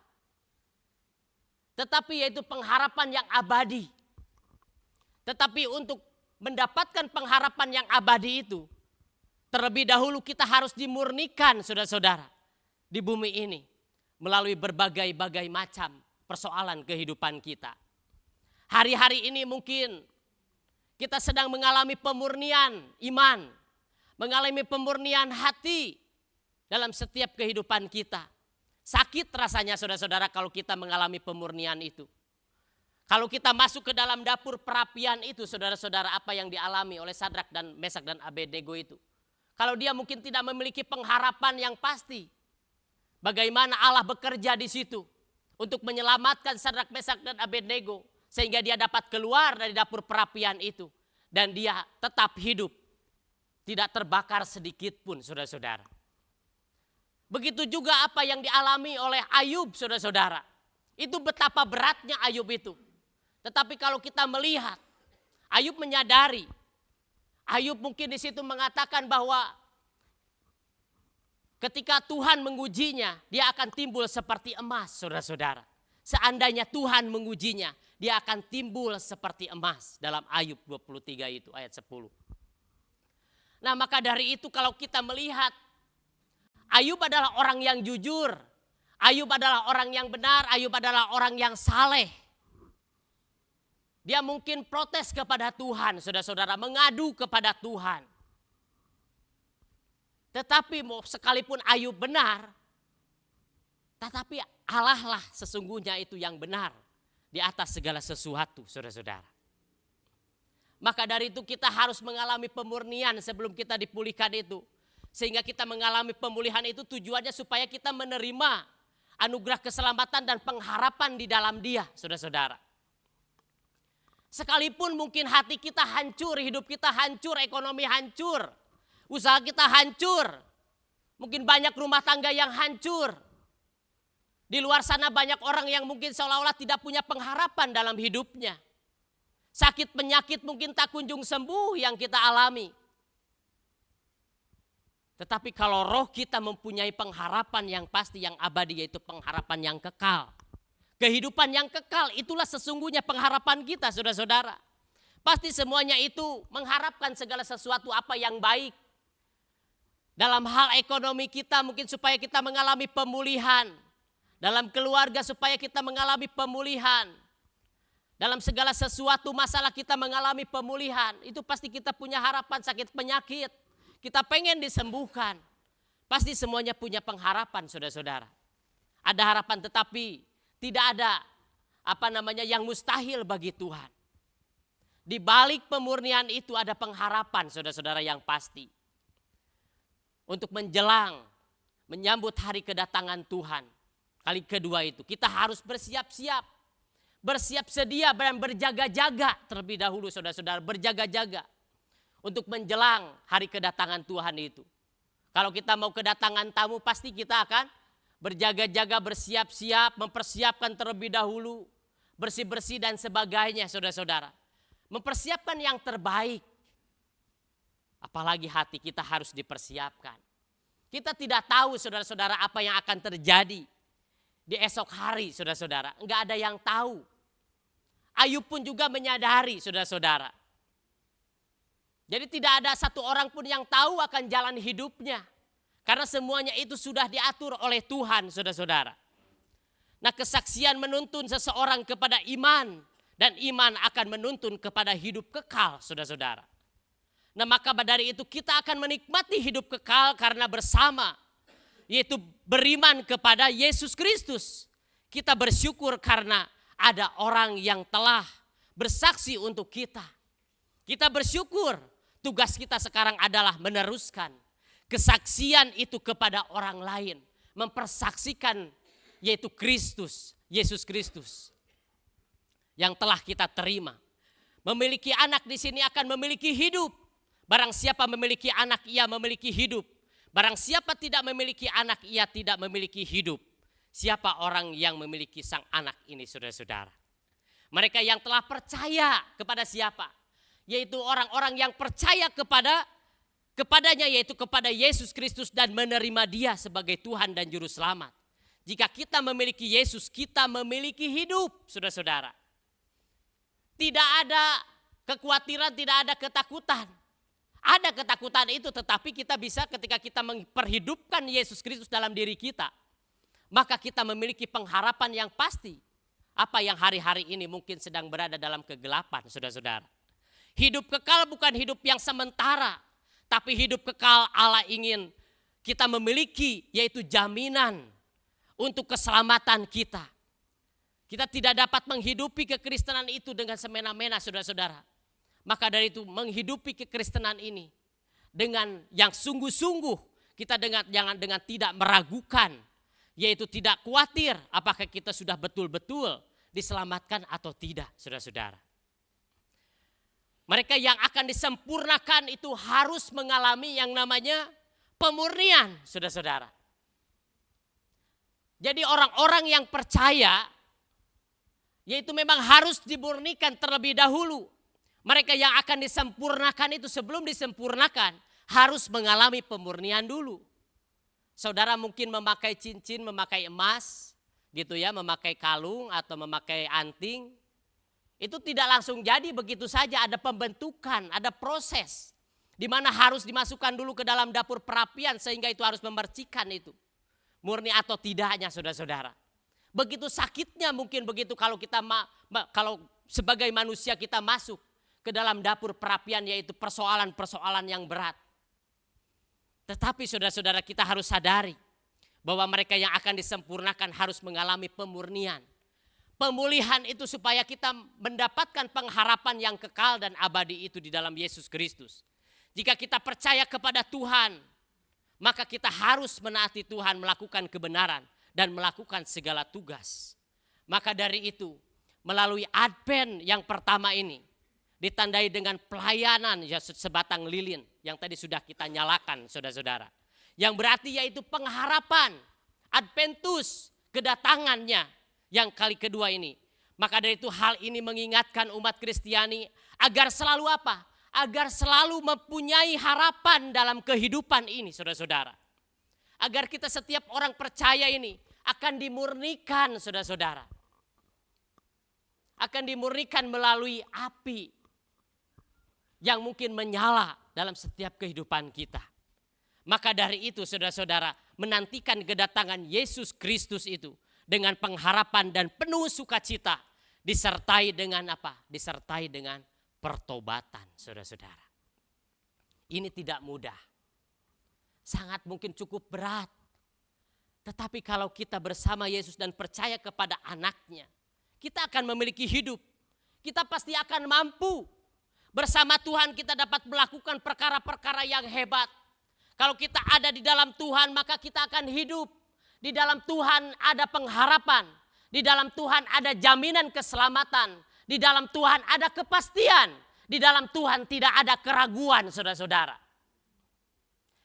Tetapi yaitu pengharapan yang abadi. Tetapi untuk mendapatkan pengharapan yang abadi itu, terlebih dahulu kita harus dimurnikan, saudara-saudara, di bumi ini. Melalui berbagai-bagai macam persoalan kehidupan kita. Hari-hari ini mungkin kita sedang mengalami pemurnian iman, mengalami pemurnian hati dalam setiap kehidupan kita. Sakit rasanya saudara-saudara kalau kita mengalami pemurnian itu. Kalau kita masuk ke dalam dapur perapian itu, saudara-saudara, apa yang dialami oleh Sadrak dan Mesak dan Abednego itu. Kalau dia mungkin tidak memiliki pengharapan yang pasti, bagaimana Allah bekerja di situ untuk menyelamatkan Sadrak, Mesak dan Abednego sehingga dia dapat keluar dari dapur perapian itu dan dia tetap hidup, tidak terbakar sedikit pun, saudara-saudara. Begitu juga apa yang dialami oleh Ayub, saudara-saudara. Itu betapa beratnya Ayub itu. Tetapi kalau kita melihat, Ayub menyadari, Ayub mungkin di situ mengatakan bahwa ketika Tuhan mengujinya, dia akan timbul seperti emas, saudara-saudara. Seandainya Tuhan mengujinya, dia akan timbul seperti emas. Dalam Ayub 23 itu, ayat 10. Nah, maka dari itu kalau kita melihat, Ayub adalah orang yang jujur. Ayub adalah orang yang benar. Ayub adalah orang yang saleh. Dia mungkin protes kepada Tuhan, saudara-saudara, mengadu kepada Tuhan. Tetapi sekalipun Ayub benar, tetapi Allah lah sesungguhnya itu yang benar di atas segala sesuatu, saudara-saudara. Maka dari itu kita harus mengalami pemurnian sebelum kita dipulihkan itu. Sehingga kita mengalami pemulihan itu tujuannya supaya kita menerima anugerah keselamatan dan pengharapan di dalam Dia, saudara-saudara. Sekalipun mungkin hati kita hancur, hidup kita hancur, ekonomi hancur, usaha kita hancur. Mungkin banyak rumah tangga yang hancur. Di luar sana banyak orang yang mungkin seolah-olah tidak punya pengharapan dalam hidupnya. Sakit penyakit mungkin tak kunjung sembuh yang kita alami. Tetapi kalau roh kita mempunyai pengharapan yang pasti, yang abadi, yaitu pengharapan yang kekal. Kehidupan yang kekal, itulah sesungguhnya pengharapan kita, saudara-saudara. Pasti semuanya itu mengharapkan segala sesuatu apa yang baik. Dalam hal ekonomi kita mungkin supaya kita mengalami pemulihan. Dalam keluarga supaya kita mengalami pemulihan. Dalam segala sesuatu masalah kita mengalami pemulihan. Itu pasti kita punya harapan, sakit penyakit. Kita pengen disembuhkan. Pasti semuanya punya pengharapan, saudara-saudara. Ada harapan, tetapi tidak ada yang mustahil bagi Tuhan. Di balik pemurnian itu ada pengharapan, saudara-saudara, yang pasti. Untuk menjelang, menyambut hari kedatangan Tuhan. Kali kedua itu, kita harus bersiap-siap. Bersiap sedia dan berjaga-jaga terlebih dahulu, saudara-saudara. Berjaga-jaga. Untuk menjelang hari kedatangan Tuhan itu. Kalau kita mau kedatangan tamu, pasti kita akan berjaga-jaga, bersiap-siap, mempersiapkan terlebih dahulu. Bersih-bersih dan sebagainya, saudara-saudara. Mempersiapkan yang terbaik. Apalagi hati kita harus dipersiapkan. Kita tidak tahu, saudara-saudara, apa yang akan terjadi di esok hari, saudara-saudara. Enggak ada yang tahu. Ayub pun juga menyadari, saudara-saudara. Jadi tidak ada satu orang pun yang tahu akan jalan hidupnya. Karena semuanya itu sudah diatur oleh Tuhan, saudara-saudara. Nah, kesaksian menuntun seseorang kepada iman. Dan iman akan menuntun kepada hidup kekal, saudara-saudara. Nah, maka dari itu kita akan menikmati hidup kekal karena bersama. Yaitu beriman kepada Yesus Kristus. Kita bersyukur karena ada orang yang telah bersaksi untuk kita. Kita bersyukur. Tugas kita sekarang adalah meneruskan kesaksian itu kepada orang lain. Mempersaksikan yaitu Kristus, Yesus Kristus. Yang telah kita terima. Memiliki anak di sini akan memiliki hidup. Barang siapa memiliki anak, ia memiliki hidup. Barang siapa tidak memiliki anak, ia tidak memiliki hidup. Siapa orang yang memiliki sang anak ini, saudara-saudara? Mereka yang telah percaya kepada siapa? Yaitu orang-orang yang percaya kepadanya, yaitu kepada Yesus Kristus dan menerima Dia sebagai Tuhan dan Juru Selamat. Jika kita memiliki Yesus, kita memiliki hidup, saudara-saudara. Tidak ada kekhawatiran, tidak ada ketakutan. Ada ketakutan itu, tetapi kita bisa ketika kita memperhidupkan Yesus Kristus dalam diri kita. Maka kita memiliki pengharapan yang pasti. Apa yang hari-hari ini mungkin sedang berada dalam kegelapan, saudara-saudara. Hidup kekal bukan hidup yang sementara, tapi hidup kekal Allah ingin kita memiliki, yaitu jaminan untuk keselamatan kita. Kita tidak dapat menghidupi kekristenan itu dengan semena-mena, saudara-saudara. Maka dari itu menghidupi kekristenan ini dengan yang sungguh-sungguh, kita jangan dengan tidak meragukan, yaitu tidak khawatir apakah kita sudah betul-betul diselamatkan atau tidak, saudara-saudara. Mereka yang akan disempurnakan itu harus mengalami yang namanya pemurnian, saudara-saudara. Jadi orang-orang yang percaya, yaitu memang harus dimurnikan terlebih dahulu. Mereka yang akan disempurnakan itu sebelum disempurnakan harus mengalami pemurnian dulu. Saudara mungkin memakai cincin, memakai emas, gitu ya, memakai kalung atau memakai anting. Itu tidak langsung jadi begitu saja, ada pembentukan, ada proses. Di mana harus dimasukkan dulu ke dalam dapur perapian sehingga itu harus memercikan itu. Murni atau tidaknya, saudara-saudara. Begitu sakitnya mungkin begitu kalau kita kalau sebagai manusia kita masuk ke dalam dapur perapian, yaitu persoalan-persoalan yang berat. Tetapi saudara-saudara, kita harus sadari bahwa mereka yang akan disempurnakan harus mengalami pemurnian. Pemulihan itu supaya kita mendapatkan pengharapan yang kekal dan abadi itu di dalam Yesus Kristus. Jika kita percaya kepada Tuhan, maka kita harus menaati Tuhan, melakukan kebenaran dan melakukan segala tugas. Maka dari itu, melalui Advent yang pertama ini, ditandai dengan pelayanan ya sebatang lilin yang tadi sudah kita nyalakan, saudara-saudara. Yang berarti yaitu pengharapan, Adventus, kedatangannya yang kali kedua ini. Maka dari itu hal ini mengingatkan umat Kristiani agar selalu apa? Agar selalu mempunyai harapan dalam kehidupan ini, saudara-saudara. Agar kita setiap orang percaya ini akan dimurnikan, saudara-saudara. Akan dimurnikan melalui api yang mungkin menyala dalam setiap kehidupan kita. Maka dari itu saudara-saudara, menantikan kedatangan Yesus Kristus itu dengan pengharapan dan penuh sukacita, disertai dengan apa? Disertai dengan pertobatan, saudara-saudara. Ini tidak mudah. Sangat mungkin cukup berat. Tetapi kalau kita bersama Yesus dan percaya kepada anaknya, kita akan memiliki hidup. Kita pasti akan mampu. Bersama Tuhan kita dapat melakukan perkara-perkara yang hebat. Kalau kita ada di dalam Tuhan maka kita akan hidup. Di dalam Tuhan ada pengharapan. Di dalam Tuhan ada jaminan keselamatan. Di dalam Tuhan ada kepastian. Di dalam Tuhan tidak ada keraguan, saudara-saudara.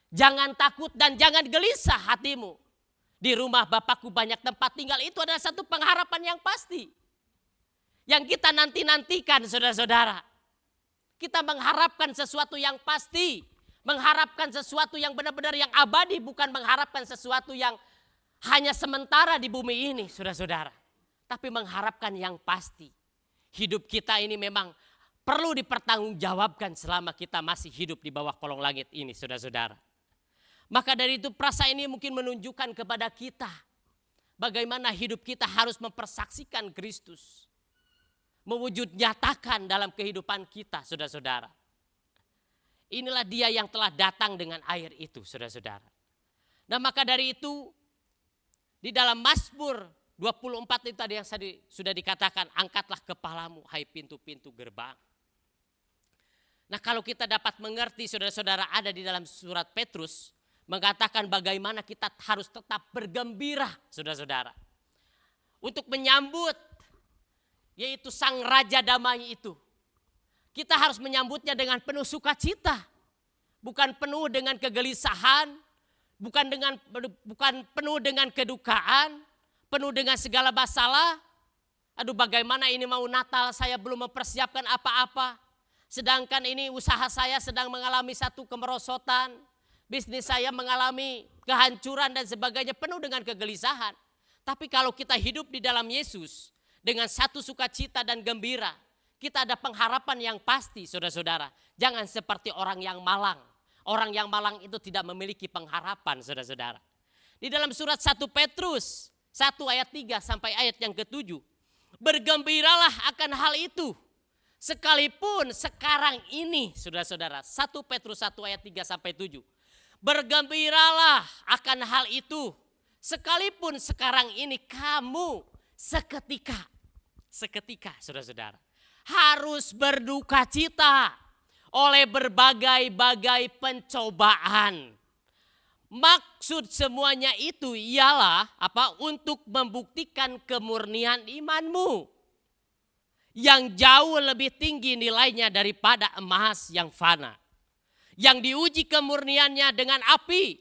Jangan takut dan jangan gelisah hatimu. Di rumah Bapakku banyak tempat tinggal, itu adalah satu pengharapan yang pasti. Yang kita nanti-nantikan, saudara-saudara. Kita mengharapkan sesuatu yang pasti. Mengharapkan sesuatu yang benar-benar yang abadi. Bukan mengharapkan sesuatu yang hanya sementara di bumi ini, saudara-saudara. Tapi mengharapkan yang pasti. Hidup kita ini memang perlu dipertanggungjawabkan selama kita masih hidup di bawah kolong langit ini, saudara-saudara. Maka dari itu perasa ini mungkin menunjukkan kepada kita bagaimana hidup kita harus mempersaksikan Kristus. Mewujud nyatakan dalam kehidupan kita, saudara-saudara. Inilah dia yang telah datang dengan air itu, saudara-saudara. Nah maka dari itu, di dalam Mazmur 24 itu tadi yang sudah dikatakan, angkatlah kepalamu hai pintu-pintu gerbang. Nah kalau kita dapat mengerti, saudara-saudara, ada di dalam surat Petrus, mengatakan bagaimana kita harus tetap bergembira, saudara-saudara. Untuk menyambut yaitu sang Raja Damai itu. Kita harus menyambutnya dengan penuh sukacita. Bukan penuh dengan kegelisahan. Bukan penuh dengan kedukaan. Penuh dengan segala masalah. Aduh bagaimana ini mau Natal saya belum mempersiapkan apa-apa. Sedangkan ini usaha saya sedang mengalami satu kemerosotan. Bisnis saya mengalami kehancuran dan sebagainya, penuh dengan kegelisahan. Tapi kalau kita hidup di dalam Yesus dengan satu sukacita dan gembira, kita ada pengharapan yang pasti, saudara-saudara. Jangan seperti orang yang malang. Orang yang malang itu tidak memiliki pengharapan, saudara-saudara. Di dalam surat 1 Petrus 1 ayat 3 sampai ayat yang ke-7. Bergembiralah akan hal itu. Sekalipun sekarang ini, saudara-saudara, 1 Petrus 1 ayat 3 sampai 7. Bergembiralah akan hal itu. Sekalipun sekarang ini kamu seketika, saudara-saudara, harus berduka cita oleh berbagai-bagai pencobaan. Maksud semuanya itu ialah untuk membuktikan kemurnian imanmu yang jauh lebih tinggi nilainya daripada emas yang fana, yang diuji kemurniannya dengan api,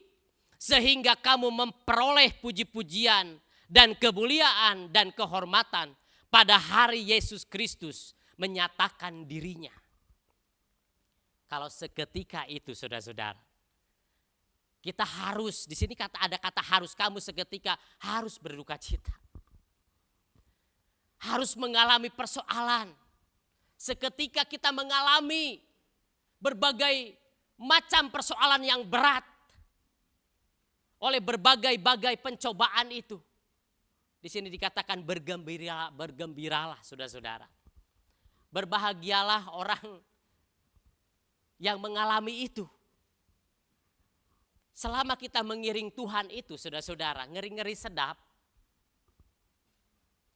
sehingga kamu memperoleh puji-pujian dan kemuliaan dan kehormatan pada hari Yesus Kristus menyatakan dirinya. Kalau seketika itu, saudara-saudara, kita harus, di sini ada kata harus, kamu seketika harus berduka cita. Harus mengalami persoalan. Seketika kita mengalami berbagai macam persoalan yang berat oleh berbagai-bagai pencobaan itu. Di sini dikatakan bergembiralah, saudara-saudara. Berbahagialah orang yang mengalami itu. Selama kita mengiring Tuhan itu, saudara-saudara, ngeri-ngeri sedap.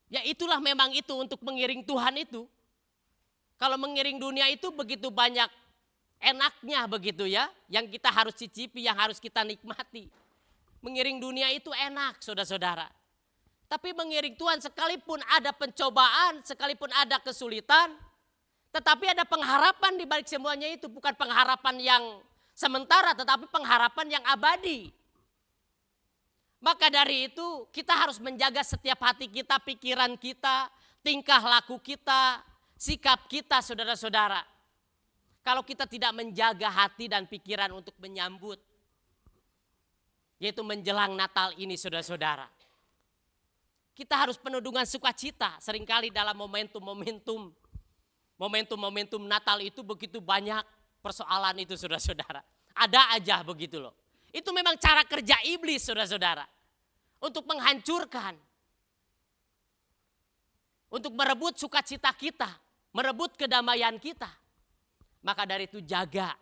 Ya itulah memang itu untuk mengiring Tuhan itu. Kalau mengiring dunia itu begitu banyak enaknya begitu ya. Yang kita harus cicipi, yang harus kita nikmati. Mengiring dunia itu enak, saudara-saudara. Tapi mengiring Tuhan sekalipun ada pencobaan, sekalipun ada kesulitan, tetapi ada pengharapan di balik semuanya itu. Bukan pengharapan yang sementara, tetapi pengharapan yang abadi. Maka dari itu kita harus menjaga setiap hati kita, pikiran kita, tingkah laku kita, sikap kita, saudara-saudara. Kalau kita tidak menjaga hati dan pikiran untuk menyambut, yaitu menjelang Natal ini, saudara-saudara. Kita harus penuh dengan sukacita. Seringkali dalam momentum Natal itu begitu banyak persoalan itu, saudara-saudara. Ada aja begitu loh. Itu memang cara kerja iblis, saudara-saudara. Untuk menghancurkan. Untuk merebut sukacita kita. Merebut kedamaian kita. Maka dari itu jaga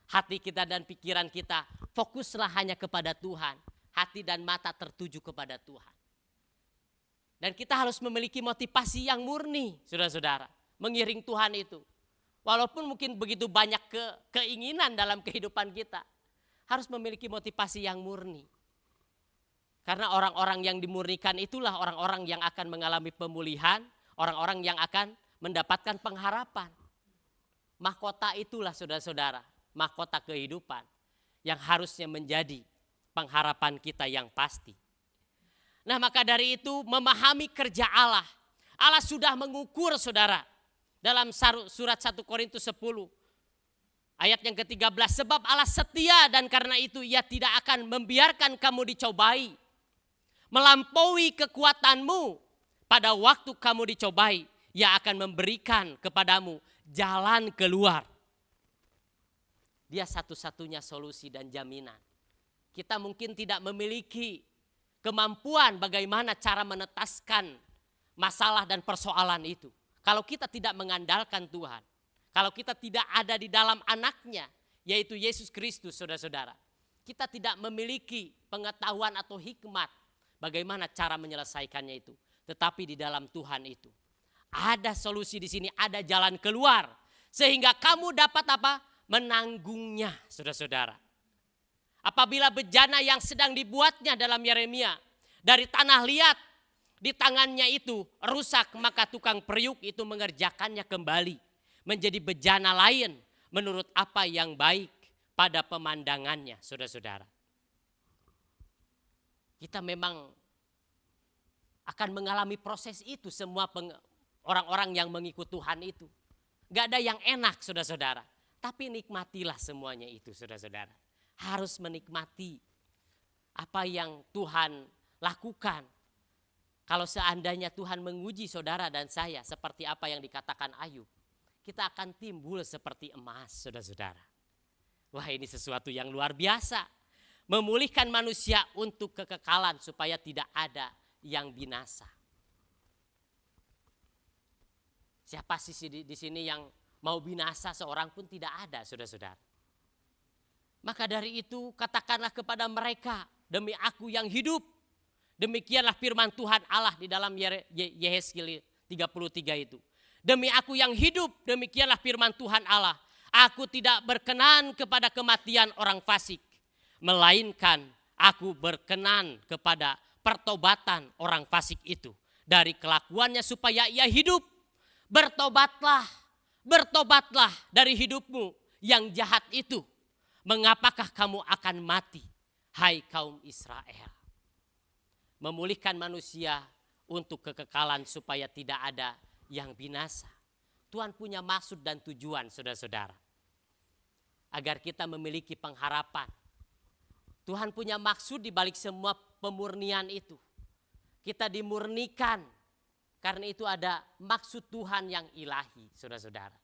hati kita dan pikiran kita. Fokuslah hanya kepada Tuhan. Hati dan mata tertuju kepada Tuhan. Dan kita harus memiliki motivasi yang murni, saudara-saudara. Mengiring Tuhan itu. Walaupun mungkin begitu banyak keinginan dalam kehidupan kita. Harus memiliki motivasi yang murni. Karena orang-orang yang dimurnikan itulah orang-orang yang akan mengalami pemulihan. Orang-orang yang akan mendapatkan pengharapan. Mahkota itulah, saudara-saudara. Mahkota kehidupan. Yang harusnya menjadi pengharapan kita yang pasti. Nah, maka dari itu memahami kerja Allah. Allah sudah mengukur, saudara. Dalam surat 1 Korintus 10 ayat yang ke-13. Sebab Allah setia dan karena itu ia tidak akan membiarkan kamu dicobai. Melampaui kekuatanmu. Pada waktu kamu dicobai, ia akan memberikan kepadamu jalan keluar. Dia satu-satunya solusi dan jaminan. Kita mungkin tidak memiliki kemampuan bagaimana cara menetaskan masalah dan persoalan itu. Kalau kita tidak mengandalkan Tuhan. Kalau kita tidak ada di dalam anaknya, yaitu Yesus Kristus, saudara-saudara. Kita tidak memiliki pengetahuan atau hikmat bagaimana cara menyelesaikannya itu. Tetapi di dalam Tuhan itu. Ada solusi di sini, ada jalan keluar. Sehingga kamu dapat apa? Menanggungnya, saudara-saudara. Apabila bejana yang sedang dibuatnya dalam Yeremia dari tanah liat di tangannya itu rusak, maka tukang periuk itu mengerjakannya kembali menjadi bejana lain menurut apa yang baik pada pemandangannya, saudara-saudara. Kita memang akan mengalami proses itu, semua orang-orang yang mengikut Tuhan itu. Gak ada yang enak, saudara-saudara. Tapi nikmatilah semuanya itu, saudara-saudara. Harus menikmati apa yang Tuhan lakukan. Kalau seandainya Tuhan menguji saudara dan saya seperti apa yang dikatakan Ayub, kita akan timbul seperti emas, saudara-saudara. Wah, ini sesuatu yang luar biasa. Memulihkan manusia untuk kekekalan supaya tidak ada yang binasa. Siapa sih di sini yang mau binasa? Seorang pun tidak ada, saudara-saudara. Maka dari itu katakanlah kepada mereka, demi Aku yang hidup. Demikianlah firman Tuhan Allah di dalam Yehezkiel 33 itu. Demi Aku yang hidup, demikianlah firman Tuhan Allah. Aku tidak berkenan kepada kematian orang fasik, melainkan Aku berkenan kepada pertobatan orang fasik itu dari kelakuannya supaya ia hidup. Bertobatlah, bertobatlah dari hidupmu yang jahat itu. Mengapakah kamu akan mati, hai kaum Israel? Memulihkan manusia untuk kekekalan supaya tidak ada yang binasa. Tuhan punya maksud dan tujuan, saudara-saudara, agar kita memiliki pengharapan. Tuhan punya maksud di balik semua pemurnian itu. Kita dimurnikan karena itu ada maksud Tuhan yang ilahi, saudara-saudara.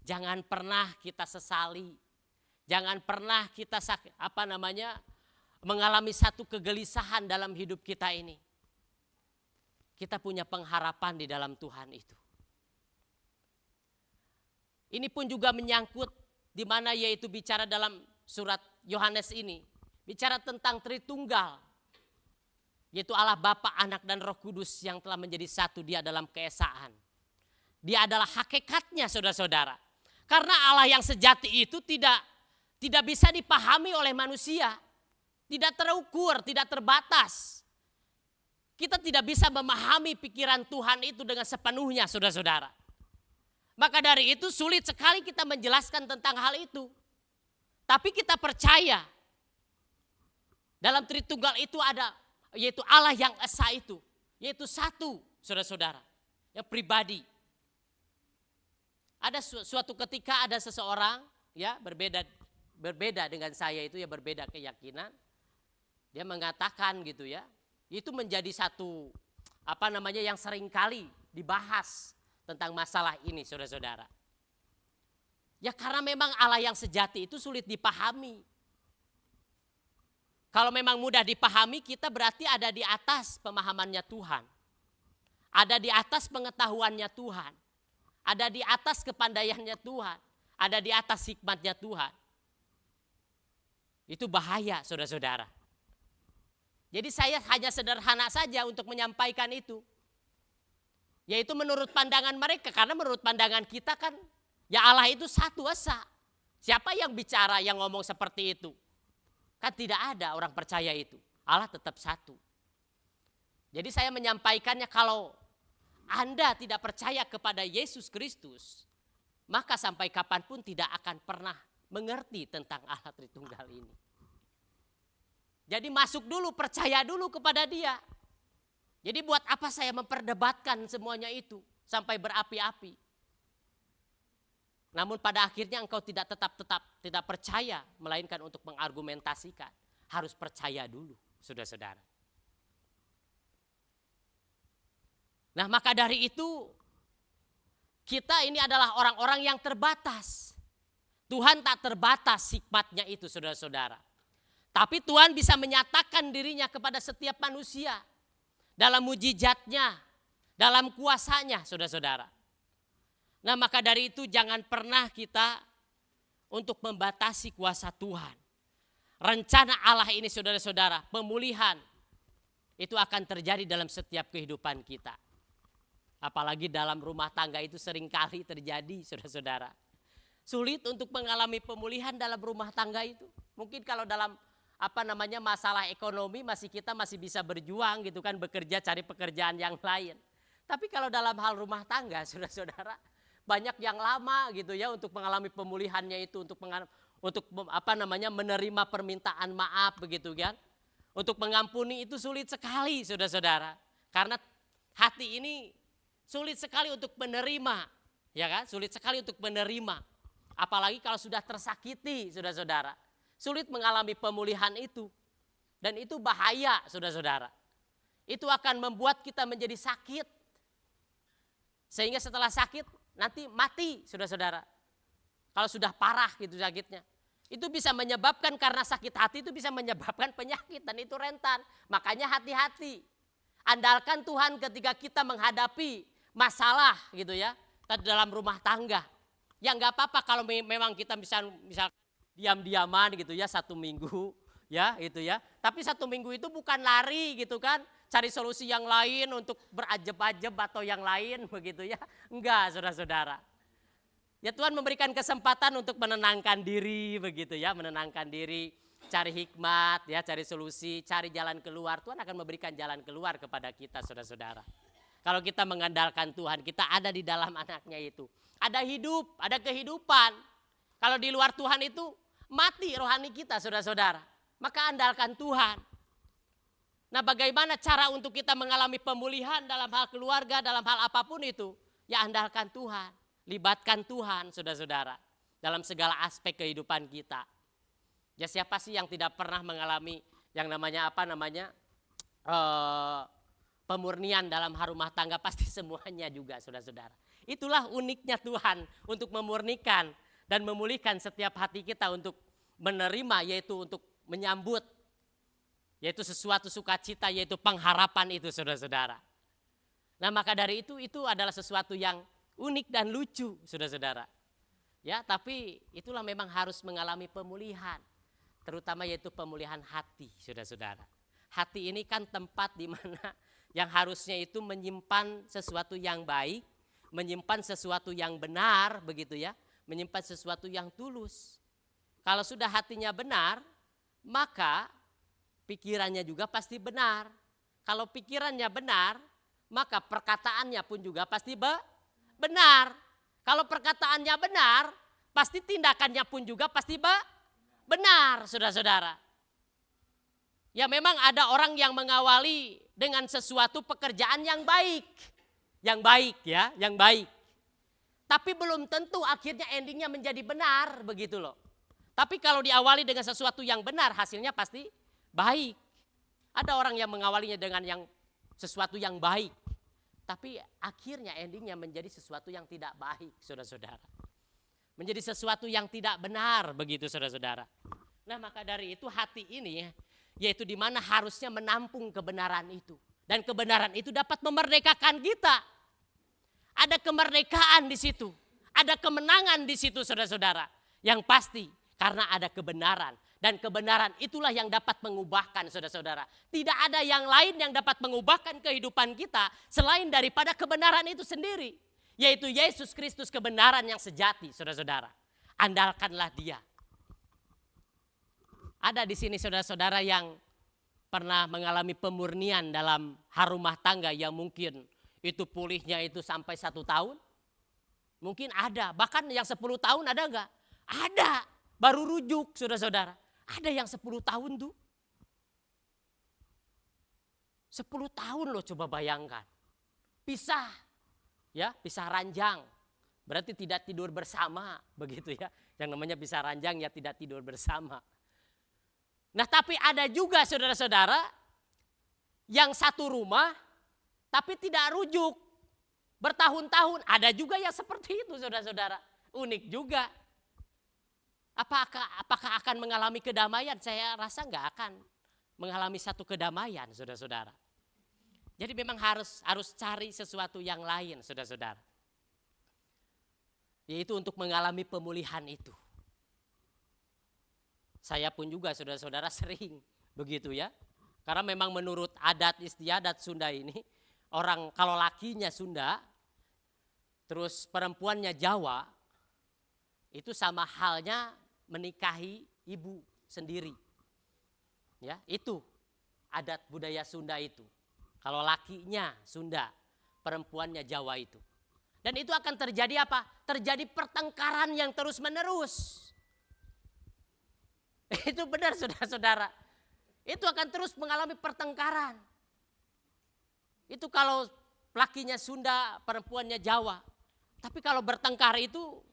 Jangan pernah kita sesali, jangan pernah kita mengalami satu kegelisahan dalam hidup kita ini. Kita punya pengharapan di dalam Tuhan itu. Ini pun juga menyangkut di mana yaitu bicara dalam surat Yohanes ini. Bicara tentang Tritunggal, yaitu Allah Bapa, Anak dan Roh Kudus yang telah menjadi satu. Dia dalam keesaan. Dia adalah hakikatnya, saudara-saudara. Karena Allah yang sejati itu tidak bisa dipahami oleh manusia. Tidak terukur, tidak terbatas. Kita tidak bisa memahami pikiran Tuhan itu dengan sepenuhnya, saudara-saudara. Maka dari itu sulit sekali kita menjelaskan tentang hal itu. Tapi kita percaya dalam Tritunggal itu ada, yaitu Allah yang esa itu, yaitu satu, saudara-saudara, yang pribadi. Ada suatu ketika ada seseorang ya berbeda dengan saya itu, ya berbeda keyakinan. Dia mengatakan gitu ya, itu menjadi satu yang sering kali dibahas tentang masalah ini, saudara-saudara. Ya karena memang Allah yang sejati itu sulit dipahami. Kalau memang mudah dipahami, kita berarti ada di atas pemahamannya Tuhan. Ada di atas pengetahuannya Tuhan. Ada di atas kepandaiannya Tuhan. Ada di atas hikmatnya Tuhan. Itu bahaya, saudara-saudara. Jadi saya hanya sederhana saja untuk menyampaikan itu. Yaitu menurut pandangan mereka. Karena menurut pandangan kita kan, ya Allah itu satu esa. Siapa yang bicara, yang ngomong seperti itu? Kan tidak ada orang percaya itu. Allah tetap satu. Jadi saya menyampaikannya, kalau Anda tidak percaya kepada Yesus Kristus, maka sampai kapanpun tidak akan pernah mengerti tentang Allah Tritunggal ini. Jadi masuk dulu, percaya dulu kepada Dia. Jadi buat apa saya memperdebatkan semuanya itu sampai berapi-api? Namun pada akhirnya engkau tidak percaya, melainkan untuk mengargumentasikan. Harus percaya dulu, saudara-saudara. Nah maka dari itu, kita ini adalah orang-orang yang terbatas. Tuhan tak terbatas hikmatnya itu, saudara-saudara. Tapi Tuhan bisa menyatakan dirinya kepada setiap manusia. Dalam mujizatnya, dalam kuasanya, saudara-saudara. Nah maka dari itu jangan pernah kita untuk membatasi kuasa Tuhan. Rencana Allah ini, saudara-saudara, pemulihan itu akan terjadi dalam setiap kehidupan kita. Apalagi dalam rumah tangga itu seringkali terjadi, saudara-saudara. Sulit untuk mengalami pemulihan dalam rumah tangga itu. Mungkin kalau dalam masalah ekonomi kita masih bisa berjuang gitu kan, bekerja cari pekerjaan yang lain. Tapi kalau dalam hal rumah tangga, saudara-saudara, banyak yang lama gitu ya untuk mengalami pemulihannya itu, untuk menerima permintaan maaf begitu kan. Untuk mengampuni itu sulit sekali, saudara-saudara. Karena hati ini sulit sekali untuk menerima, ya kan? Sulit sekali untuk menerima. Apalagi kalau sudah tersakiti, saudara-saudara. Sulit mengalami pemulihan itu. Dan itu bahaya, saudara-saudara. Itu akan membuat kita menjadi sakit. Sehingga setelah sakit nanti mati, saudara-saudara. Kalau sudah parah gitu sakitnya. Itu bisa menyebabkan, karena sakit hati itu bisa menyebabkan penyakit dan itu rentan. Makanya hati-hati. Andalkan Tuhan ketika kita menghadapi masalah gitu ya. dalam rumah tangga. Ya nggak apa-apa kalau memang kita misal diam-diaman gitu ya 1 minggu ya itu ya. Tapi 1 minggu itu bukan lari gitu kan, cari solusi yang lain untuk berajab-ajab atau yang lain begitu ya. Enggak, saudara-saudara. Ya Tuhan memberikan kesempatan untuk menenangkan diri begitu ya, menenangkan diri, cari hikmat ya, cari solusi, cari jalan keluar. Tuhan akan memberikan jalan keluar kepada kita saudara-saudara. Kalau kita mengandalkan Tuhan, kita ada di dalam anaknya itu. Ada hidup, ada kehidupan. Kalau di luar Tuhan itu mati rohani kita saudara-saudara. Maka andalkan Tuhan. Nah bagaimana cara untuk kita mengalami pemulihan dalam hal keluarga, dalam hal apapun itu? Ya andalkan Tuhan, libatkan Tuhan saudara-saudara. Dalam segala aspek kehidupan kita. Ya siapa sih yang tidak pernah mengalami yang namanya pemurnian dalam rumah tangga, pasti semuanya juga saudara-saudara. Itulah uniknya Tuhan untuk memurnikan dan memulihkan setiap hati kita untuk menerima, yaitu untuk menyambut, yaitu sesuatu sukacita, yaitu pengharapan itu saudara-saudara. Nah maka dari itu adalah sesuatu yang unik dan lucu saudara-saudara. Ya tapi itulah memang harus mengalami pemulihan, terutama yaitu pemulihan hati saudara-saudara. Hati ini kan tempat di mana yang harusnya itu menyimpan sesuatu yang baik, menyimpan sesuatu yang benar begitu ya, menyimpan sesuatu yang tulus. Kalau sudah hatinya benar, maka pikirannya juga pasti benar. Kalau pikirannya benar, maka perkataannya pun juga pasti benar. Kalau perkataannya benar, pasti tindakannya pun juga pasti benar, saudara-saudara. Ya memang ada orang yang mengawali dengan sesuatu pekerjaan yang baik. Yang baik ya, yang baik. Tapi belum tentu akhirnya endingnya menjadi benar begitu loh. Tapi kalau diawali dengan sesuatu yang benar, hasilnya pasti baik. Ada orang yang mengawalinya dengan sesuatu yang baik. Tapi akhirnya endingnya menjadi sesuatu yang tidak baik, saudara-saudara. Menjadi sesuatu yang tidak benar begitu saudara-saudara. Nah maka dari itu hati ini yaitu di mana harusnya menampung kebenaran itu. Dan kebenaran itu dapat memerdekakan kita. Ada kemerdekaan di situ. Ada kemenangan di situ saudara-saudara. Yang pasti karena ada kebenaran. Dan kebenaran itulah yang dapat mengubahkan saudara-saudara. Tidak ada yang lain yang dapat mengubahkan kehidupan kita selain daripada kebenaran itu sendiri. Yaitu Yesus Kristus, kebenaran yang sejati saudara-saudara. Andalkanlah Dia. Ada di sini saudara-saudara yang pernah mengalami pemurnian dalam rumah tangga yang mungkin itu pulihnya itu sampai 1 tahun. Mungkin ada, bahkan yang 10 tahun ada enggak? Ada, baru rujuk saudara-saudara. Ada yang 10 tahun tuh. 10 tahun loh coba bayangkan. Pisah, ya pisah ranjang. Berarti tidak tidur bersama begitu ya. Yang namanya pisah ranjang ya tidak tidur bersama. Nah tapi ada juga saudara-saudara yang satu rumah tapi tidak rujuk. Bertahun-tahun ada juga yang seperti itu saudara-saudara. Unik juga. Apakah akan mengalami kedamaian? Saya rasa enggak akan mengalami satu kedamaian saudara-saudara. Jadi memang harus cari sesuatu yang lain saudara-saudara. Yaitu untuk mengalami pemulihan itu. Saya pun juga saudara-saudara sering begitu ya. Karena memang menurut adat istiadat Sunda ini, orang kalau lakinya Sunda, terus perempuannya Jawa, itu sama halnya menikahi ibu sendiri. Ya, itu adat budaya Sunda itu. Kalau lakinya Sunda, perempuannya Jawa itu. Dan itu akan terjadi apa? Terjadi pertengkaran yang terus-menerus. Itu benar saudara-saudara. Itu akan terus mengalami pertengkaran. Itu kalau lakinya Sunda, perempuannya Jawa. Tapi kalau bertengkar itu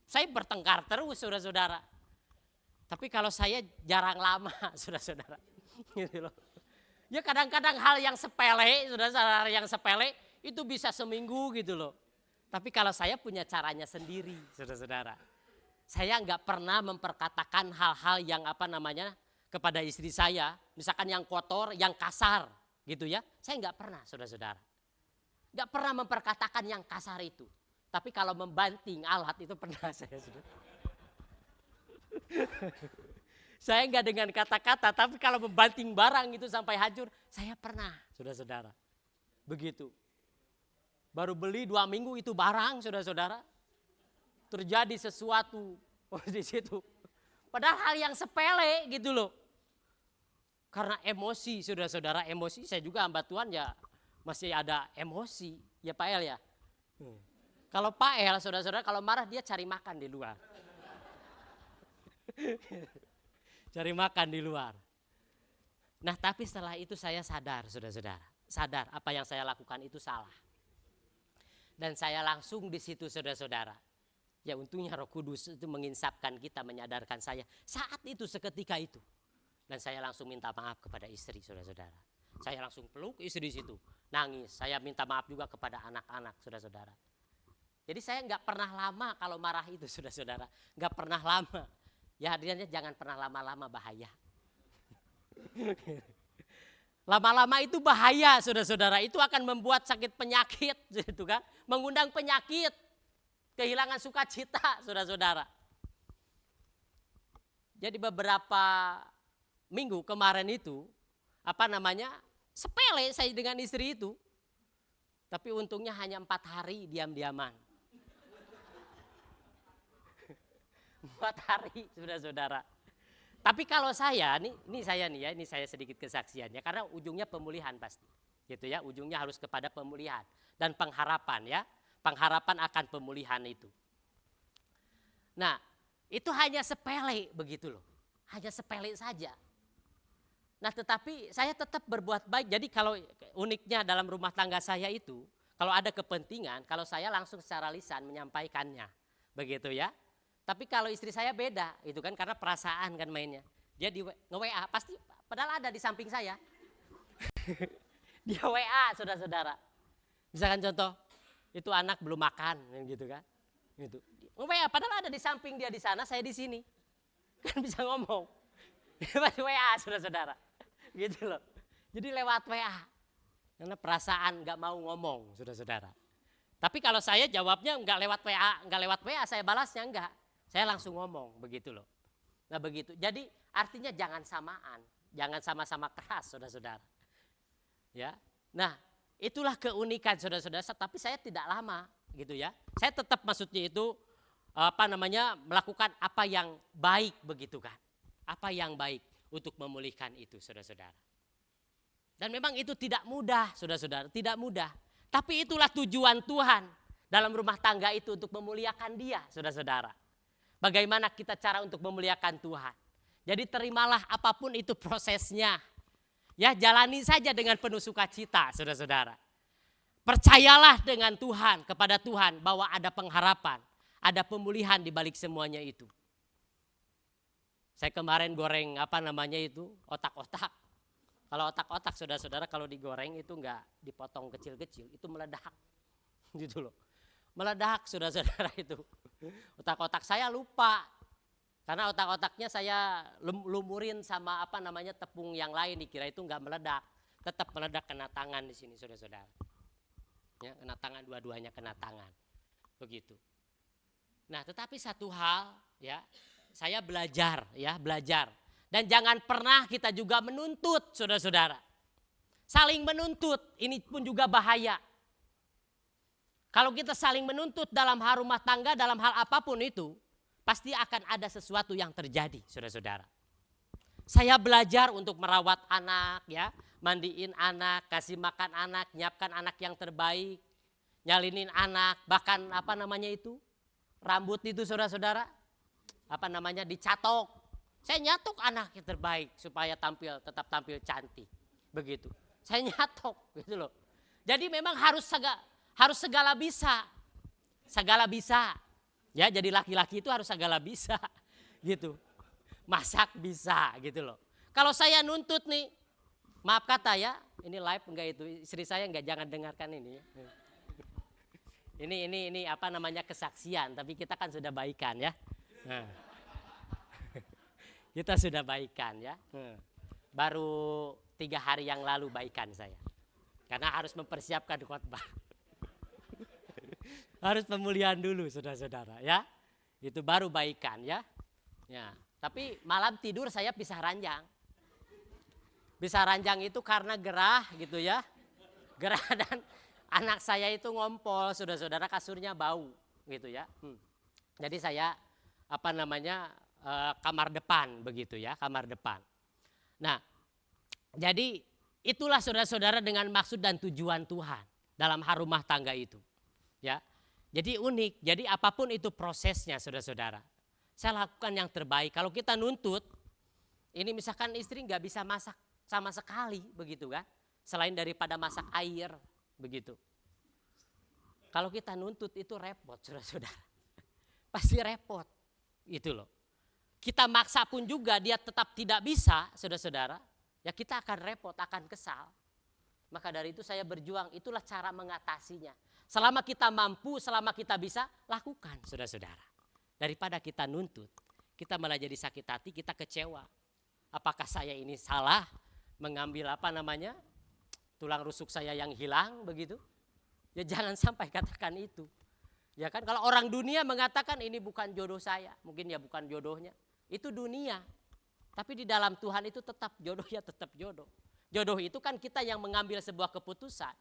saya bertengkar terus saudara-saudara. Tapi kalau saya jarang lama saudara-saudara. Gitu loh. Ya kadang-kadang hal yang sepele, saudara-saudara yang sepele itu bisa seminggu gitu loh. Tapi kalau saya punya caranya sendiri saudara-saudara. Saya enggak pernah memperkatakan hal-hal yang kepada istri saya. Misalkan yang kotor, yang kasar gitu ya. Saya enggak pernah saudara-saudara. Enggak pernah memperkatakan yang kasar itu. Tapi kalau membanting alat itu pernah saya sudah. Saya enggak dengan kata-kata, tapi kalau membanting barang itu sampai hancur, saya pernah, saudara-saudara. Begitu. Baru beli 2 minggu itu barang, saudara-saudara. Terjadi sesuatu di situ. Padahal hal yang sepele gitu loh. Karena emosi, saudara-saudara, emosi. Saya juga hamba Tuhan ya masih ada emosi. Ya Pak El ya. Kalau Pak El, saudara-saudara, kalau marah dia cari makan di luar. Cari makan di luar. Nah tapi setelah itu saya sadar, saudara-saudara. Sadar apa yang saya lakukan itu salah. Dan saya langsung di situ, saudara-saudara. Ya untungnya Roh Kudus itu menginsapkan kita, menyadarkan saya. Saat itu, seketika itu. Dan saya langsung minta maaf kepada istri, saudara-saudara. Saya langsung peluk istri situ. Nangis. Saya minta maaf juga kepada anak-anak, saudara-saudara. Jadi saya nggak pernah lama kalau marah itu, saudara-saudara. Nggak pernah lama. Ya hadirannya jangan pernah lama-lama, bahaya. Lama-lama itu bahaya, saudara-saudara. Itu akan membuat sakit penyakit, gitu kan? Mengundang penyakit, kehilangan sukacita, saudara-saudara. Jadi beberapa minggu kemarin itu, sepele saya dengan istri itu. Tapi untungnya hanya 4 hari diam-diaman. 4 hari, saudara-saudara. Tapi kalau saya, ini saya sedikit kesaksiannya, karena ujungnya pemulihan pasti, gitu ya, ujungnya harus kepada pemulihan dan pengharapan ya, pengharapan akan pemulihan itu. Nah, itu hanya sepele begitu loh, hanya sepele saja. Nah, tetapi saya tetap berbuat baik. Jadi kalau uniknya dalam rumah tangga saya itu, kalau ada kepentingan, kalau saya langsung secara lisan menyampaikannya, begitu ya. Tapi kalau istri saya beda, itu kan karena perasaan kan mainnya. Dia di nge-WA, pasti padahal ada di samping saya. Dia WA, saudara-saudara. Misalkan contoh, itu anak belum makan, gitu kan. Gitu. Nge-WA, padahal ada di samping dia di sana, saya di sini. Kan bisa ngomong. Dia WA, saudara-saudara. Gitu loh. Jadi lewat WA. Karena perasaan gak mau ngomong, saudara-saudara. Tapi kalau saya jawabnya nggak lewat WA, saya balasnya enggak. Saya langsung ngomong, begitu loh. Nah begitu, jadi artinya jangan samaan, jangan sama-sama keras, saudara-saudara. Ya, nah itulah keunikan, saudara-saudara. Tapi saya tidak lama, gitu ya. Saya tetap maksudnya itu melakukan apa yang baik, begitu kan? Apa yang baik untuk memulihkan itu, saudara-saudara. Dan memang itu tidak mudah, saudara-saudara, tidak mudah. Tapi itulah tujuan Tuhan dalam rumah tangga itu untuk memuliakan Dia, saudara-saudara. Bagaimana kita cara untuk memuliakan Tuhan. Jadi terimalah apapun itu prosesnya. Ya, jalani saja dengan penuh sukacita, saudara-saudara. Percayalah dengan Tuhan, kepada Tuhan bahwa ada pengharapan, ada pemulihan di balik semuanya itu. Saya kemarin goreng otak-otak. Kalau otak-otak, saudara-saudara, kalau digoreng itu enggak dipotong kecil-kecil, itu meledak. Gitu loh. Meledak, saudara-saudara itu. Otak-otak saya lupa. Karena otak-otaknya saya lumurin sama tepung yang lain, dikira itu enggak meledak. Tetap meledak, kena tangan di sini, saudara-saudara. Ya, kena tangan, dua-duanya kena tangan. Begitu. Nah, tetapi satu hal ya, saya belajar. Dan jangan pernah kita juga menuntut, saudara-saudara. Saling menuntut, ini pun juga bahaya. Kalau kita saling menuntut dalam hal rumah tangga, dalam hal apapun itu, pasti akan ada sesuatu yang terjadi, saudara-saudara. Saya belajar untuk merawat anak, ya, mandiin anak, kasih makan anak, nyiapkan anak yang terbaik, nyalinin anak, bahkan rambut itu, saudara-saudara, dicatok. Saya nyatok anak yang terbaik supaya tetap tampil cantik, begitu. Saya nyatok, gitu loh. Jadi memang harus segala bisa. Ya, jadi laki-laki itu harus segala bisa, gitu. Masak bisa, gitu loh. Kalau saya nuntut nih, maaf kata ya, ini live enggak itu, istri saya enggak, jangan dengarkan ini. Ini kesaksian, tapi kita kan sudah baikan ya. Kita sudah baikan ya. Baru 3 hari yang lalu baikan saya. Karena harus mempersiapkan khotbah. Harus pemulihan dulu saudara-saudara ya. Itu baru baikan ya. Ya, tapi malam tidur saya pisah ranjang. Pisah ranjang itu karena gerah gitu ya. Gerah dan anak saya itu ngompol, saudara-saudara, kasurnya bau gitu ya. Jadi saya kamar depan begitu ya, kamar depan. Nah, jadi itulah saudara-saudara dengan maksud dan tujuan Tuhan dalam rumah tangga itu. Ya. Jadi unik, jadi apapun itu prosesnya saudara-saudara. Saya lakukan yang terbaik. Kalau kita nuntut, ini misalkan istri nggak bisa masak sama sekali begitu kan. Selain daripada masak air begitu. Kalau kita nuntut itu repot saudara-saudara. Pasti repot gitu loh. Kita maksa pun juga dia tetap tidak bisa saudara-saudara. Ya kita akan repot, akan kesal. Maka dari itu saya berjuang, itulah cara mengatasinya. Selama kita mampu, selama kita bisa, lakukan saudara-saudara. Daripada kita nuntut, kita malah jadi sakit hati, kita kecewa. Apakah saya ini salah mengambil tulang rusuk saya yang hilang begitu? Ya jangan sampai katakan itu. Ya kan kalau orang dunia mengatakan ini bukan jodoh saya, mungkin ya bukan jodohnya. Itu dunia. Tapi di dalam Tuhan itu tetap jodoh ya tetap jodoh. Jodoh itu kan kita yang mengambil sebuah keputusan.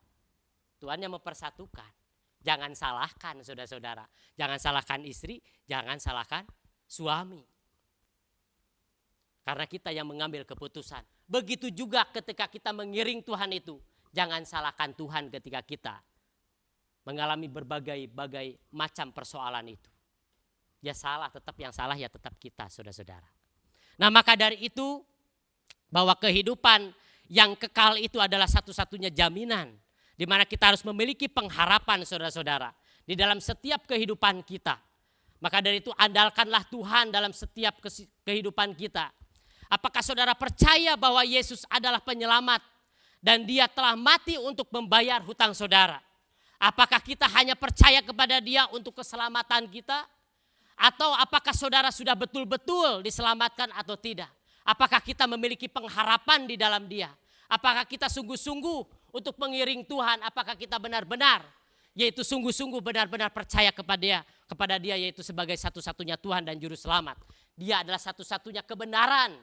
Tuhan yang mempersatukan. Jangan salahkan saudara-saudara. Jangan salahkan istri, jangan salahkan suami. Karena kita yang mengambil keputusan. Begitu juga ketika kita mengiring Tuhan itu. Jangan salahkan Tuhan ketika kita mengalami berbagai macam persoalan itu. Ya salah, tetap yang salah ya tetap kita saudara-saudara. Nah maka dari itu bahwa kehidupan yang kekal itu adalah satu-satunya jaminan. Di mana kita harus memiliki pengharapan saudara-saudara. Di dalam setiap kehidupan kita. Maka dari itu andalkanlah Tuhan dalam setiap kehidupan kita. Apakah saudara percaya bahwa Yesus adalah penyelamat. Dan dia telah mati untuk membayar hutang saudara. Apakah kita hanya percaya kepada dia untuk keselamatan kita? Atau apakah saudara sudah betul-betul diselamatkan atau tidak? Apakah kita memiliki pengharapan di dalam dia? Apakah kita sungguh-sungguh untuk mengiring Tuhan? Apakah kita benar-benar yaitu sungguh-sungguh benar-benar percaya kepada dia yaitu sebagai satu-satunya Tuhan dan Juru Selamat. Dia adalah satu-satunya kebenaran.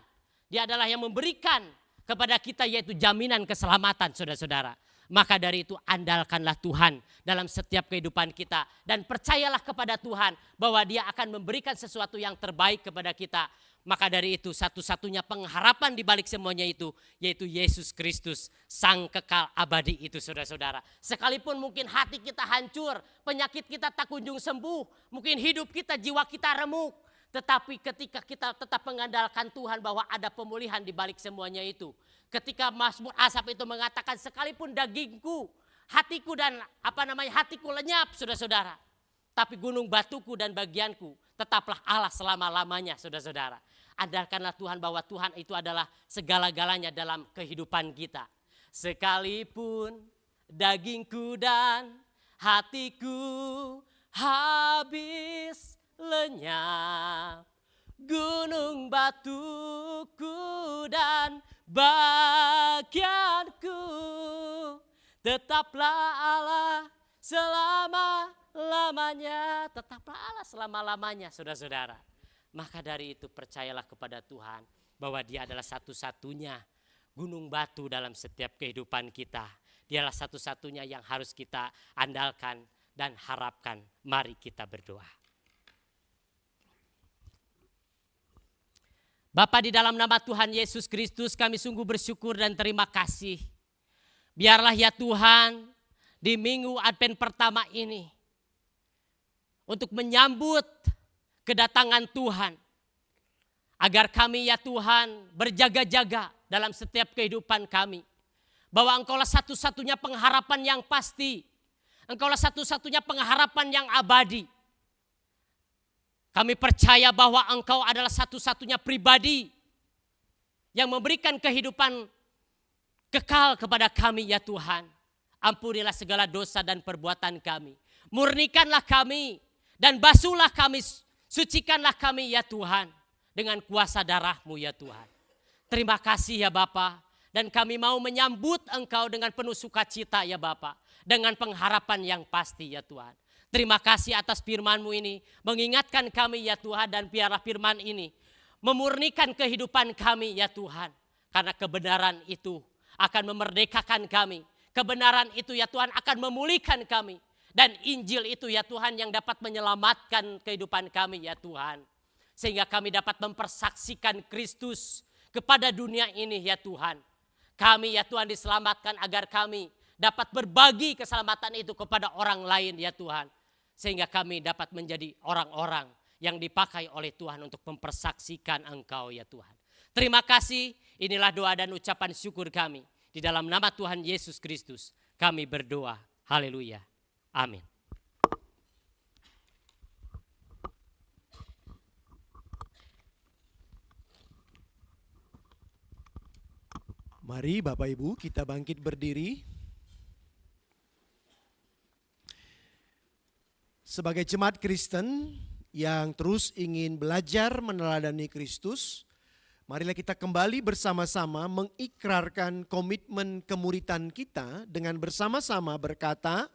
Dia adalah yang memberikan kepada kita yaitu jaminan keselamatan saudara-saudara. Maka dari itu andalkanlah Tuhan dalam setiap kehidupan kita. Dan percayalah kepada Tuhan bahwa dia akan memberikan sesuatu yang terbaik kepada kita. Maka dari itu satu-satunya pengharapan di balik semuanya itu yaitu Yesus Kristus, sang kekal abadi itu saudara-saudara. Sekalipun mungkin hati kita hancur, penyakit kita tak kunjung sembuh, mungkin hidup kita, jiwa kita remuk. Tetapi ketika kita tetap mengandalkan Tuhan bahwa ada pemulihan di balik semuanya itu. Ketika Mazmur Asaf itu mengatakan sekalipun dagingku, hatiku dan hatiku lenyap saudara-saudara. Tapi gunung batuku dan bagianku tetaplah Allah selama-lamanya saudara-saudara. Andalkanlah Tuhan bahwa Tuhan itu adalah segala-galanya dalam kehidupan kita. Sekalipun dagingku dan hatiku habis lenyap, gunung batuku dan bagianku tetaplah Allah selama-lamanya. Tetaplah Allah selama-lamanya saudara-saudara. Maka dari itu percayalah kepada Tuhan bahwa dia adalah satu-satunya gunung batu dalam setiap kehidupan kita. Dialah satu-satunya yang harus kita andalkan dan harapkan. Mari kita berdoa. Bapa, di dalam nama Tuhan Yesus Kristus kami sungguh bersyukur dan terima kasih. Biarlah ya Tuhan di minggu Advent pertama ini untuk menyambut kedatangan Tuhan. Agar kami ya Tuhan berjaga-jaga dalam setiap kehidupan kami. Bahwa Engkaulah satu-satunya pengharapan yang pasti. Engkaulah satu-satunya pengharapan yang abadi. Kami percaya bahwa Engkau adalah satu-satunya pribadi yang memberikan kehidupan kekal kepada kami ya Tuhan. Ampunilah segala dosa dan perbuatan kami. Murnikanlah kami dan basuhlah kami, sucikanlah kami ya Tuhan dengan kuasa darah-Mu ya Tuhan. Terima kasih ya Bapa, dan kami mau menyambut Engkau dengan penuh sukacita ya Bapa, dengan pengharapan yang pasti ya Tuhan. Terima kasih atas firman-Mu ini. Mengingatkan kami ya Tuhan, dan biarlah firman ini memurnikan kehidupan kami ya Tuhan. Karena kebenaran itu akan memerdekakan kami. Kebenaran itu ya Tuhan akan memulihkan kami. Dan Injil itu ya Tuhan yang dapat menyelamatkan kehidupan kami ya Tuhan. Sehingga kami dapat mempersaksikan Kristus kepada dunia ini ya Tuhan. Kami ya Tuhan diselamatkan agar kami dapat berbagi keselamatan itu kepada orang lain ya Tuhan. Sehingga kami dapat menjadi orang-orang yang dipakai oleh Tuhan untuk mempersaksikan Engkau ya Tuhan. Terima kasih, inilah doa dan ucapan syukur kami. Di dalam nama Tuhan Yesus Kristus kami berdoa. Haleluya. Amin. Mari Bapak Ibu kita bangkit berdiri. Sebagai jemaat Kristen yang terus ingin belajar meneladani Kristus, marilah kita kembali bersama-sama mengikrarkan komitmen kemuridan kita dengan bersama-sama berkata,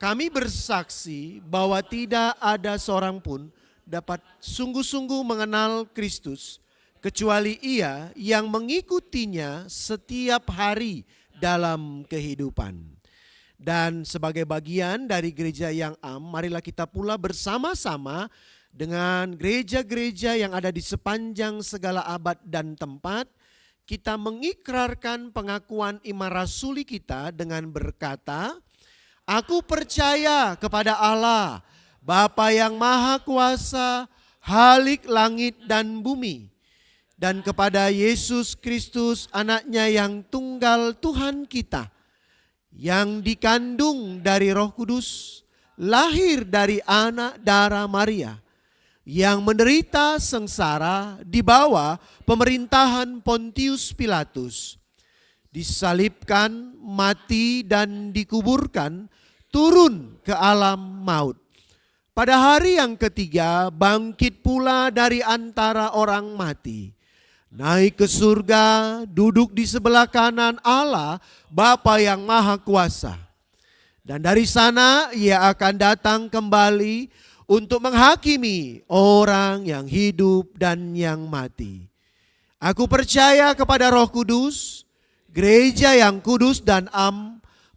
kami bersaksi bahwa tidak ada seorang pun dapat sungguh-sungguh mengenal Kristus kecuali ia yang mengikutinya setiap hari dalam kehidupan. Dan sebagai bagian dari gereja yang marilah kita pula bersama-sama dengan gereja-gereja yang ada di sepanjang segala abad dan tempat, kita mengikrarkan pengakuan iman rasuli kita dengan berkata, aku percaya kepada Allah, Bapa yang Maha Kuasa, Halik langit dan bumi, dan kepada Yesus Kristus anaknya yang tunggal Tuhan kita, yang dikandung dari Roh Kudus, lahir dari anak darah Maria, yang menderita sengsara di bawah pemerintahan Pontius Pilatus, disalibkan, mati dan dikuburkan, turun ke alam maut. Pada hari yang ketiga bangkit pula dari antara orang mati, naik ke surga, duduk di sebelah kanan Allah Bapa yang Maha Kuasa. Dan dari sana ia akan datang kembali untuk menghakimi orang yang hidup dan yang mati. Aku percaya kepada Roh Kudus, gereja yang kudus dan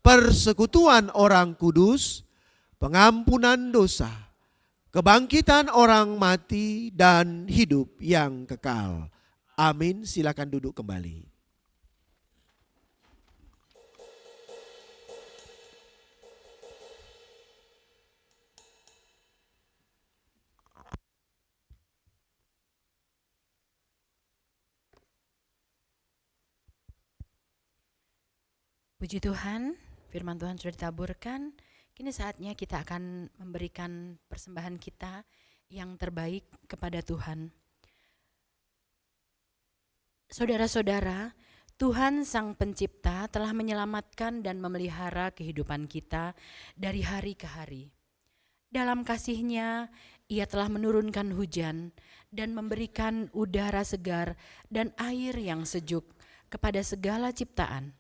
persekutuan orang kudus, pengampunan dosa, kebangkitan orang mati dan hidup yang kekal. Amin. Silakan duduk kembali. Puji Tuhan, firman Tuhan sudah ditaburkan. Kini saatnya kita akan memberikan persembahan kita yang terbaik kepada Tuhan. Saudara-saudara, Tuhan Sang Pencipta telah menyelamatkan dan memelihara kehidupan kita dari hari ke hari. Dalam kasih-Nya, Ia telah menurunkan hujan dan memberikan udara segar dan air yang sejuk kepada segala ciptaan.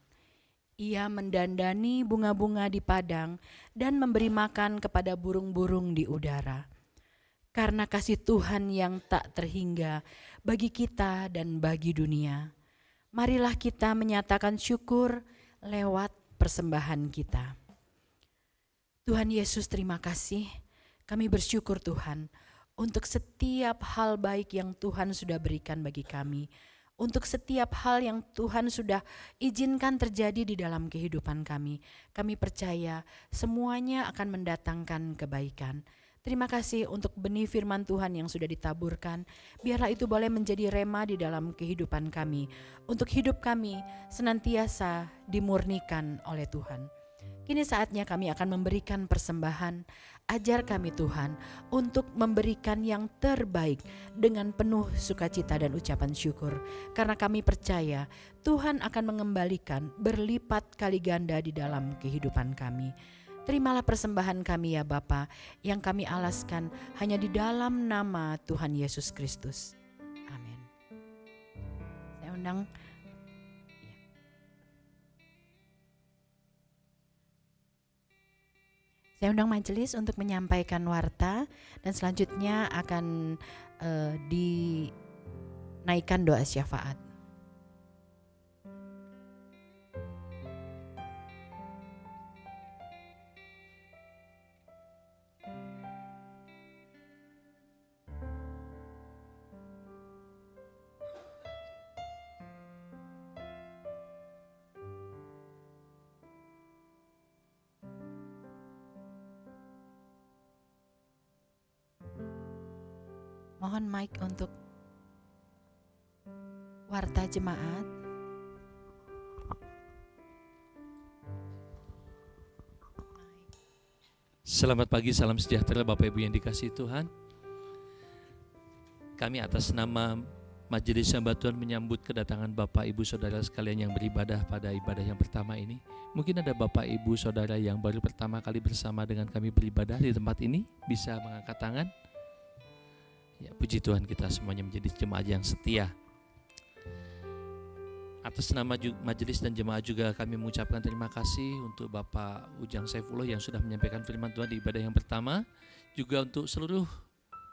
Ia mendandani bunga-bunga di padang dan memberi makan kepada burung-burung di udara. Karena kasih Tuhan yang tak terhingga bagi kita dan bagi dunia, marilah kita menyatakan syukur lewat persembahan kita. Tuhan Yesus, terima kasih. Kami bersyukur Tuhan untuk setiap hal baik yang Tuhan sudah berikan bagi kami. Untuk setiap hal yang Tuhan sudah izinkan terjadi di dalam kehidupan kami. Kami percaya semuanya akan mendatangkan kebaikan. Terima kasih untuk benih firman Tuhan yang sudah ditaburkan. Biarlah itu boleh menjadi rema di dalam kehidupan kami. Untuk hidup kami senantiasa dimurnikan oleh Tuhan. Kini saatnya kami akan memberikan persembahan. Ajar kami Tuhan untuk memberikan yang terbaik dengan penuh sukacita dan ucapan syukur. Karena kami percaya Tuhan akan mengembalikan berlipat kali ganda di dalam kehidupan kami. Terimalah persembahan kami ya Bapa, yang kami alaskan hanya di dalam nama Tuhan Yesus Kristus. Amin. Saya undang. Saya undang majelis untuk menyampaikan warta dan selanjutnya akan dinaikkan doa syafaat. Mohon mic untuk warta jemaat. Selamat pagi, salam sejahtera Bapak Ibu yang dikasihi Tuhan. Kami atas nama Majelis Hamba Tuhan menyambut kedatangan Bapak Ibu Saudara sekalian yang beribadah pada ibadah yang pertama ini. Mungkin ada Bapak Ibu Saudara yang baru pertama kali bersama dengan kami beribadah di tempat ini, bisa mengangkat tangan. Ya, puji Tuhan, kita semuanya menjadi jemaat yang setia. Atas nama majelis dan jemaat juga kami mengucapkan terima kasih untuk Bapak Ujang Saifullah yang sudah menyampaikan firman Tuhan di ibadah yang pertama. Juga untuk seluruh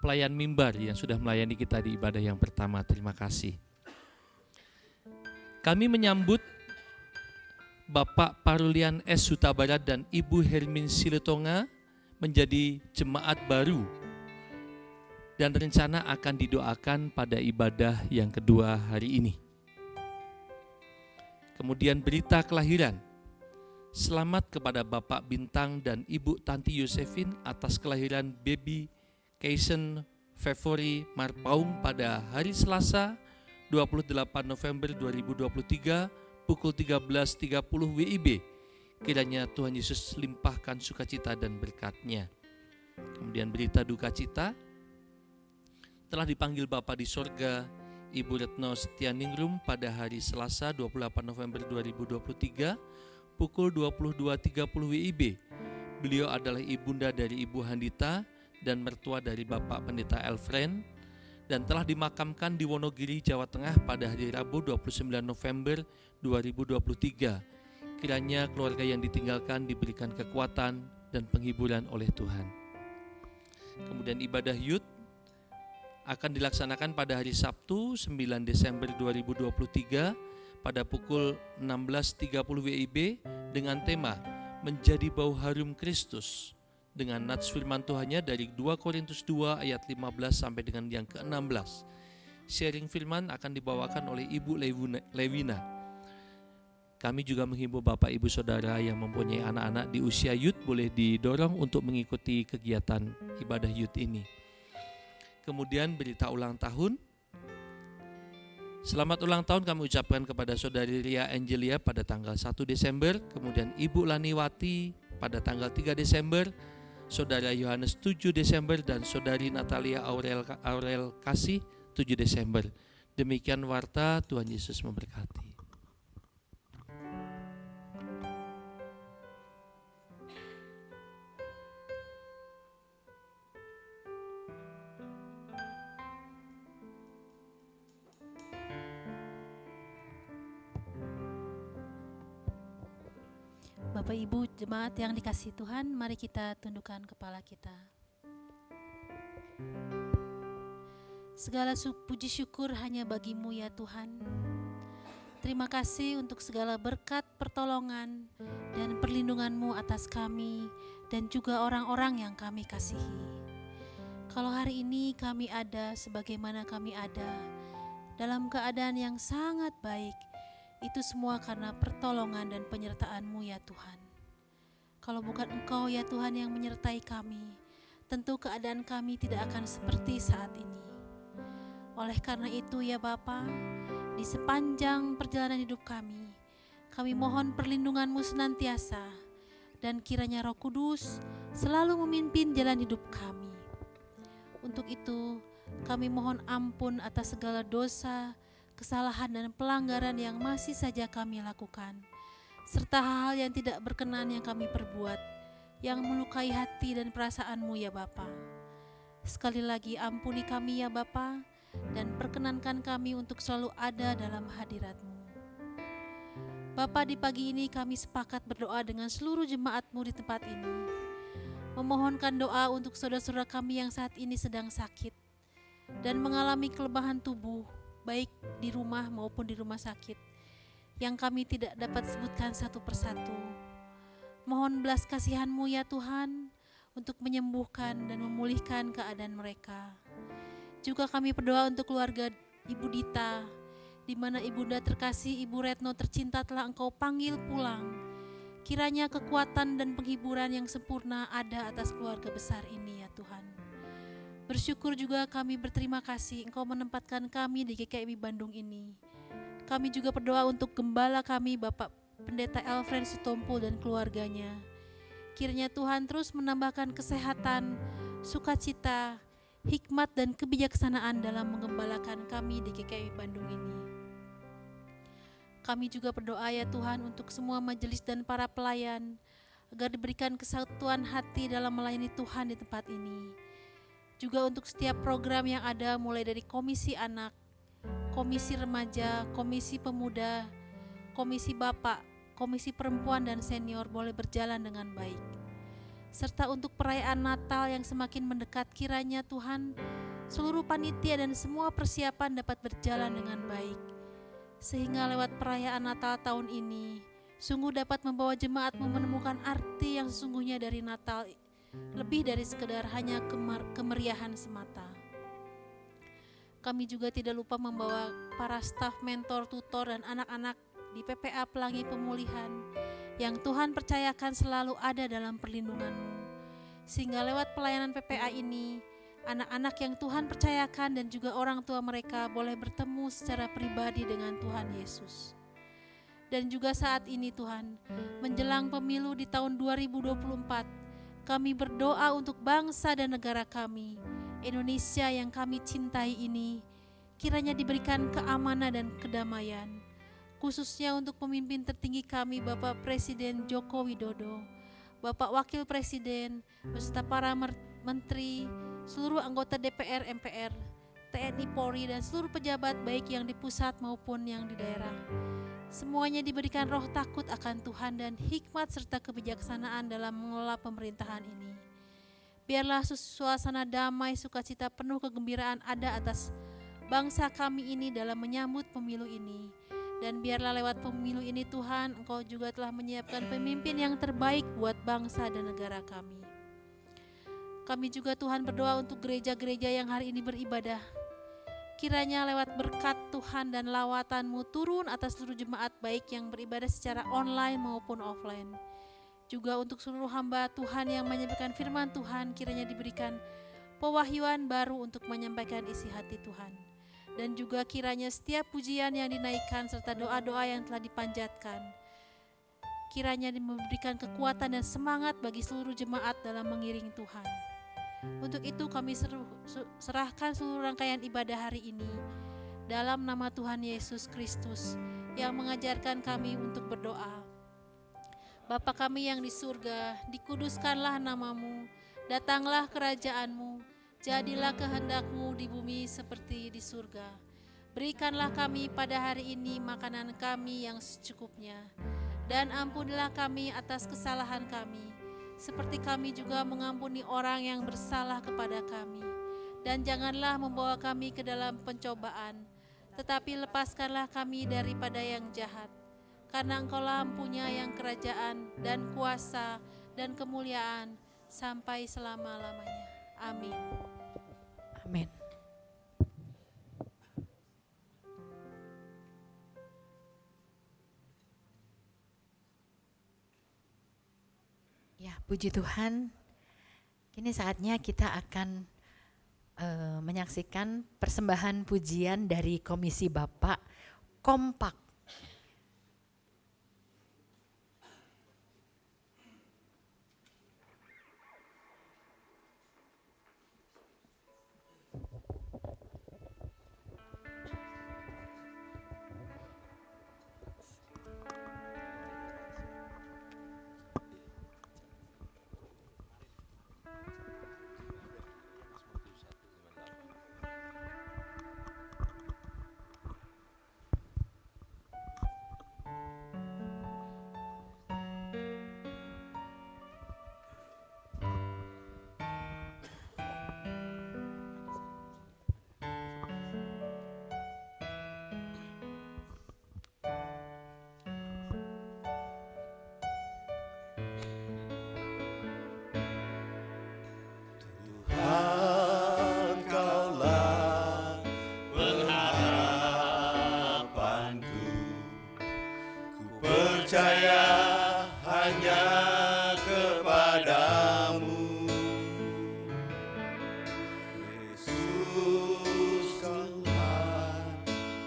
pelayan mimbar yang sudah melayani kita di ibadah yang pertama. Terima kasih. Kami menyambut Bapak Parulian S. Huta Barat dan Ibu Hermin Siletonga menjadi jemaat baru dan rencana akan didoakan pada ibadah yang kedua hari ini. Kemudian berita kelahiran. Selamat kepada Bapak Bintang dan Ibu Tanti Yosefin atas kelahiran baby Kaisen Fevori Marpaung pada hari Selasa 28 November 2023 pukul 13.30 WIB. Kiranya Tuhan Yesus limpahkan sukacita dan berkat-Nya. Kemudian berita duka cita. Telah dipanggil Bapa di sorga Ibu Retno Setianingrum pada hari Selasa 28 November 2023 pukul 22.30 WIB. Beliau adalah ibunda dari Ibu Handita dan mertua dari Bapak Pendeta Elfren dan telah dimakamkan di Wonogiri, Jawa Tengah pada hari Rabu 29 November 2023. Kiranya keluarga yang ditinggalkan diberikan kekuatan dan penghiburan oleh Tuhan. Kemudian ibadah Yud akan dilaksanakan pada hari Sabtu 9 Desember 2023 pada pukul 16.30 WIB dengan tema Menjadi Bau Harum Kristus dengan nats firman Tuhannya dari 2 Korintus 2 ayat 15 sampai dengan yang ke-16. Sharing firman akan dibawakan oleh Ibu Lewina. Kami juga menghimbau Bapak Ibu Saudara yang mempunyai anak-anak di usia youth boleh didorong untuk mengikuti kegiatan ibadah youth ini. Kemudian berita ulang tahun. Selamat ulang tahun kami ucapkan kepada Saudari Ria Angelia pada tanggal 1 Desember, kemudian Ibu Laniwati pada tanggal 3 Desember, Saudara Yohanes 7 Desember, dan Saudari Natalia Aurel Kasih 7 Desember. Demikian warta, Tuhan Yesus memberkati. Bapak Ibu jemaat yang dikasihi Tuhan, mari kita tundukkan kepala kita. Segala puji syukur hanya bagi-Mu ya Tuhan. Terima kasih untuk segala berkat, pertolongan, dan perlindungan-Mu atas kami dan juga orang-orang yang kami kasihi. Kalau hari ini kami ada sebagaimana kami ada, dalam keadaan yang sangat baik, itu semua karena pertolongan dan penyertaan-Mu ya Tuhan. Kalau bukan Engkau ya Tuhan yang menyertai kami, tentu keadaan kami tidak akan seperti saat ini. Oleh karena itu ya Bapa, di sepanjang perjalanan hidup kami mohon perlindungan-Mu senantiasa, dan kiranya Roh Kudus selalu memimpin jalan hidup kami. Untuk itu kami mohon ampun atas segala dosa, kesalahan dan pelanggaran yang masih saja kami lakukan, serta hal-hal yang tidak berkenan yang kami perbuat, yang melukai hati dan perasaan-Mu ya Bapa. Sekali lagi ampuni kami ya Bapa, dan perkenankan kami untuk selalu ada dalam hadirat-Mu. Bapa, di pagi ini kami sepakat berdoa dengan seluruh jemaat-Mu di tempat ini. memohonkan doa untuk saudara-saudara kami yang saat ini sedang sakit dan mengalami kelemahan tubuh, baik di rumah maupun di rumah sakit, yang kami tidak dapat sebutkan satu persatu. Mohon belas kasihan-Mu ya Tuhan, untuk menyembuhkan dan memulihkan keadaan mereka. Juga kami berdoa untuk keluarga Ibu Dita, di mana Ibunda terkasih Ibu Retno tercinta telah Engkau panggil pulang. Kiranya kekuatan dan penghiburan yang sempurna ada atas keluarga besar ini ya Tuhan. Bersyukur juga kami berterima kasih Engkau menempatkan kami di GKI Bandung ini. Kami juga berdoa untuk gembala kami Bapak Pendeta Alfred Sitompul dan keluarganya. Kiranya Tuhan terus menambahkan kesehatan, sukacita, hikmat dan kebijaksanaan dalam menggembalakan kami di GKI Bandung ini. Kami juga berdoa ya Tuhan untuk semua majelis dan para pelayan, agar diberikan kesatuan hati dalam melayani Tuhan di tempat ini. Juga untuk setiap program yang ada, mulai dari komisi anak, komisi remaja, komisi pemuda, komisi bapak, komisi perempuan dan senior boleh berjalan dengan baik. Serta untuk perayaan Natal yang semakin mendekat, kiranya Tuhan seluruh panitia dan semua persiapan dapat berjalan dengan baik. Sehingga lewat perayaan Natal tahun ini sungguh dapat membawa jemaatmu menemukan arti yang sesungguhnya dari Natal, lebih dari sekedar hanya kemeriahan semata. Kami juga tidak lupa membawa para staf, mentor, tutor dan anak-anak di PPA Pelangi Pemulihan yang Tuhan percayakan selalu ada dalam perlindungan-Mu. Sehingga lewat pelayanan PPA ini, anak-anak yang Tuhan percayakan dan juga orang tua mereka boleh bertemu secara pribadi dengan Tuhan Yesus. Dan juga saat ini Tuhan, menjelang pemilu di tahun 2024, kami berdoa untuk bangsa dan negara kami, Indonesia yang kami cintai ini, kiranya diberikan keamanan dan kedamaian, khususnya untuk pemimpin tertinggi kami Bapak Presiden Joko Widodo, Bapak Wakil Presiden, beserta para menteri, seluruh anggota DPR, MPR, TNI, Polri, dan seluruh pejabat baik yang di pusat maupun yang di daerah. Semuanya diberikan roh takut akan Tuhan dan hikmat serta kebijaksanaan dalam mengelola pemerintahan ini. Biarlah suasana damai, sukacita, penuh kegembiraan ada atas bangsa kami ini dalam menyambut pemilu ini. Dan biarlah lewat pemilu ini Tuhan, Engkau juga telah menyiapkan pemimpin yang terbaik buat bangsa dan negara kami. Kami juga Tuhan berdoa untuk gereja-gereja yang hari ini beribadah. Kiranya lewat berkat Tuhan dan lawatan-Mu turun atas seluruh jemaat baik yang beribadah secara online maupun offline. Juga untuk seluruh hamba Tuhan yang menyampaikan firman Tuhan, kiranya diberikan pewahyuan baru untuk menyampaikan isi hati Tuhan. Dan juga kiranya setiap pujian yang dinaikkan serta doa-doa yang telah dipanjatkan, kiranya memberikan kekuatan dan semangat bagi seluruh jemaat dalam mengiring Tuhan. Untuk itu kami serahkan seluruh rangkaian ibadah hari ini dalam nama Tuhan Yesus Kristus yang mengajarkan kami untuk berdoa. Bapa kami yang di surga, dikuduskanlah nama-Mu, datanglah kerajaan-Mu, jadilah kehendak-Mu di bumi seperti di surga. Berikanlah kami pada hari ini makanan kami yang secukupnya, dan ampunilah kami atas kesalahan kami, seperti kami juga mengampuni orang yang bersalah kepada kami. Dan janganlah membawa kami ke dalam pencobaan, tetapi lepaskanlah kami daripada yang jahat. Karena Engkau-lah mempunyai yang kerajaan dan kuasa dan kemuliaan sampai selama-lamanya. Amin. Amin. Ya, puji Tuhan. Kini saatnya kita akan menyaksikan persembahan pujian dari Komisi Bapak Kompak. percaya hanya kepadamu. Yesus, Kaulah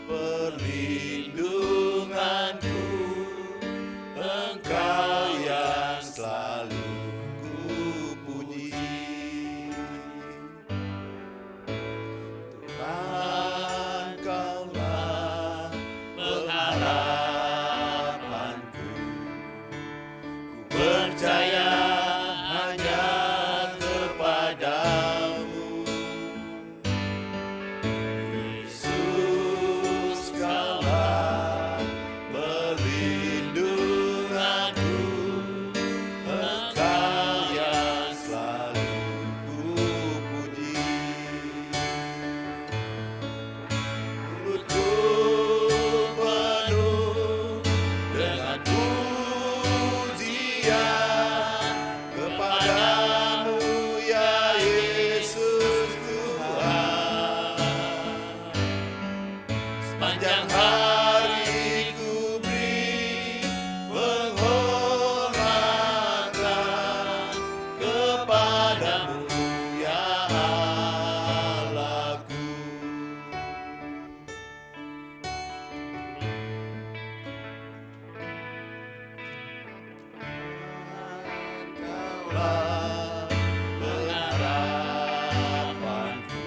perlindunganku, Engkau yang selalu kupuji. Tuhan, Kaulah pengharapanku, ku percaya hanya kepadamu. Yesus, Kaulah perlindunganku, Engkau yang selalu kupuji. Mulutku penuh dengan pujian kepadamu, ya Yesus Tuhan. Sepanjang hari ku beri penghormatan kepadamu, ya Allahku. Kaulah pengharapanku,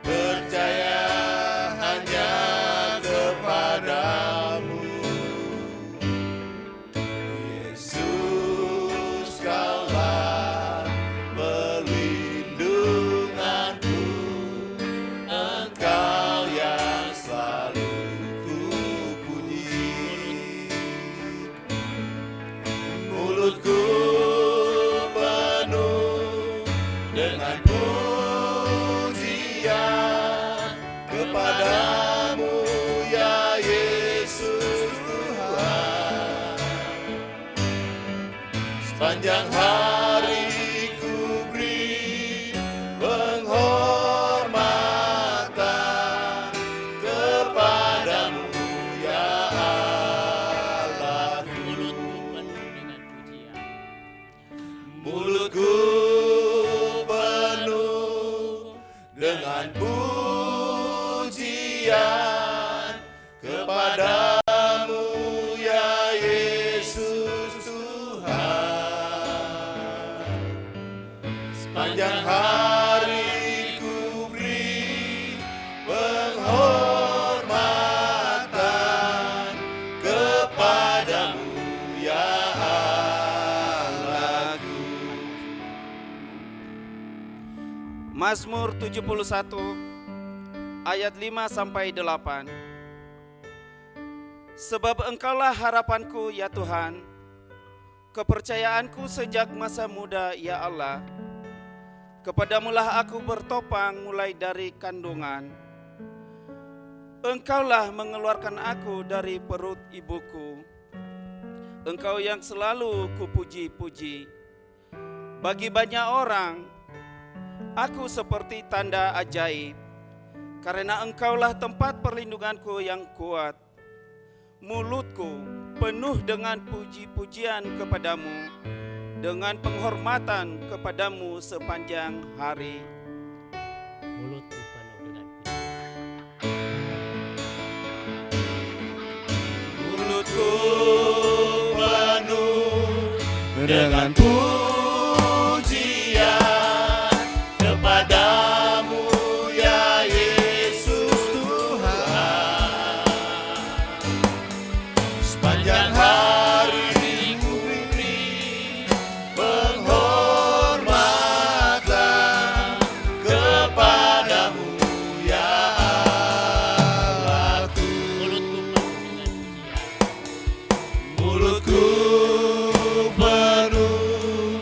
percaya hanya kepadamu. Yesus, Kaulah perlindunganku, Engkau yang selalu kupuji. Mulutku penuh dengan pujian kepadamu, ya Yesus Tuhan. Sepanjang hari ku beri penghormatan kepadamu, ya Allahku. Mulutku penuh dengan pujian Mulutku penuh dengan pujian kepadamu, ya Yesus Tuhan. Sepanjang hari ku beri penghormatan kepadamu, ya Allahku. Mazmur 71 ayat 5 sampai 8. Sebab Engkaulah harapanku, ya Tuhan, kepercayaanku sejak masa muda, ya Allah. Kepadamulah aku bertopang mulai dari kandungan. Engkaulah mengeluarkan aku dari perut ibuku. Engkau yang selalu kupuji-puji. Bagi banyak orang, aku seperti tanda ajaib, karena Engkaulah tempat perlindunganku yang kuat. Mulutku penuh dengan puji-pujian kepadamu, dengan penghormatan kepadamu sepanjang hari. mulutku penuh dengan Mulutku penuh dengan pujian kepadamu, ya Yesus Tuhan. Sepanjang hari ku beri penghormatan kepadamu, ya Allahku. mulutku penuh dengan pujian. Mulutku penuh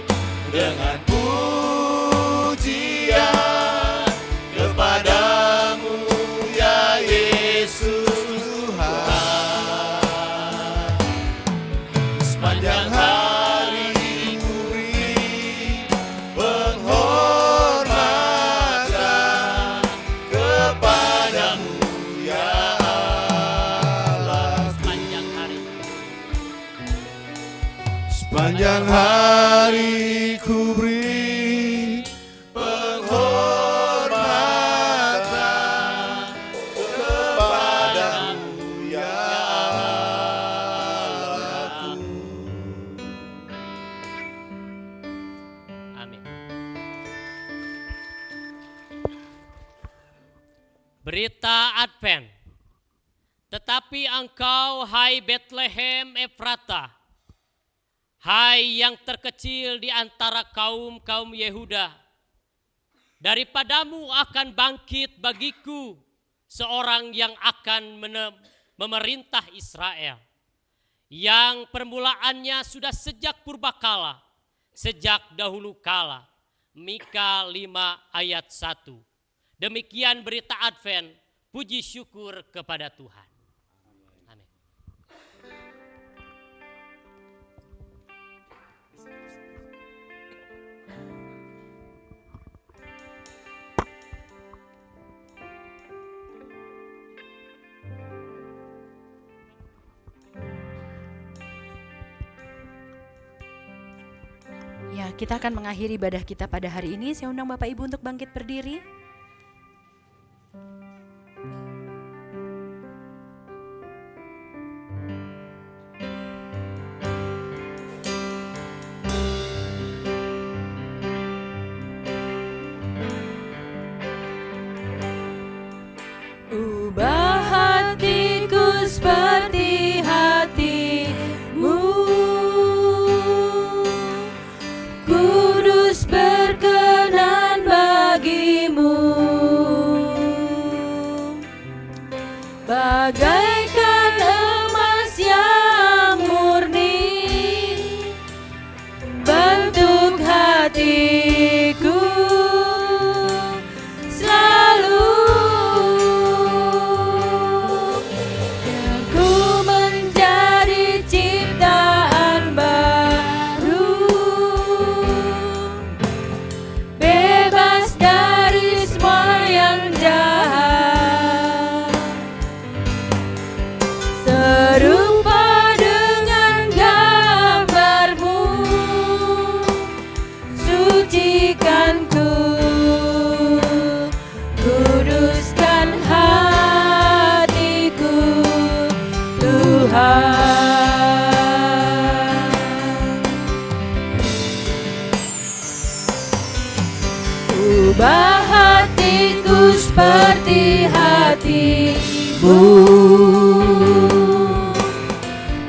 Sepanjang hari ku beri penghormatan kepadamu ya Allahku. Amin. Berita Advent. Tetapi engkau, hai Bethlehem Efrata, hai yang terkecil di antara kaum-kaum Yehuda, daripadamu akan bangkit bagiku seorang yang akan memerintah Israel, yang permulaannya sudah sejak purbakala, sejak dahulu kala. Mika 5 ayat 1. Demikian berita Advent, puji syukur kepada Tuhan. Amin. Ya, kita akan mengakhiri ibadah kita pada hari ini. Saya undang Bapak Ibu untuk bangkit berdiri. Ubah hatiku seperti hatimu, kudus berkenan bagimu, bagaikan emas yang murni, bentuk hatiku selalu. Ku menjadi ciptaan baru, bebas dari semua yang jahat, serupa dengan gambarmu, sucikan ku, kuduskan hatiku, Tuhan. Ubah hatiku seperti hatimu,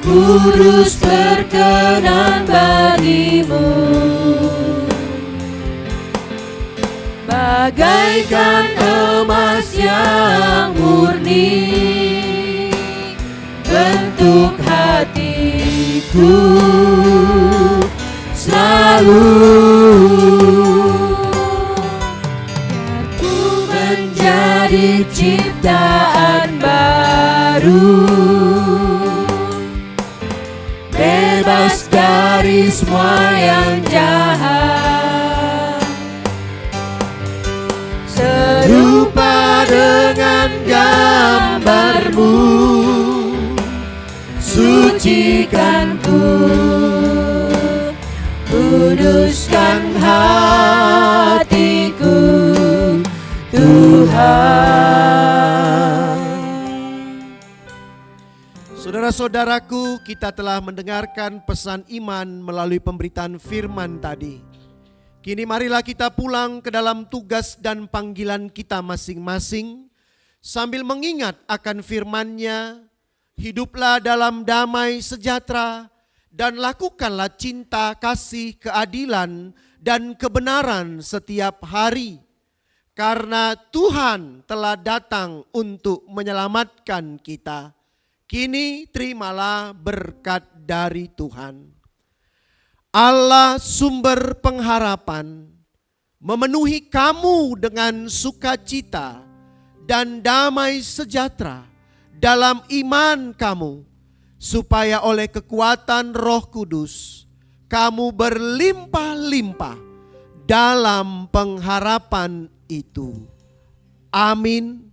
kudus berkenan bagimu, bagaikan emas yang murni, bentuk hatiku selalu. Biar ku menjadi ciptaan baru, bebas dari semua yang jahat, serupa dengan gambarmu, sucikan ku, kuduskan hatiku, Tuhan. Saudara-saudaraku, kita telah mendengarkan pesan iman melalui pemberitaan firman tadi. Kini marilah kita pulang ke dalam tugas dan panggilan kita masing-masing sambil mengingat akan firman-Nya. Hiduplah dalam damai sejahtera dan lakukanlah cinta, kasih, keadilan, dan kebenaran setiap hari. Karena Tuhan telah datang untuk menyelamatkan kita. Kini terimalah berkat dari Tuhan. Allah sumber pengharapan memenuhi kamu dengan sukacita dan damai sejahtera dalam iman kamu, supaya oleh kekuatan Roh Kudus kamu berlimpah-limpah dalam pengharapan itu. Amin.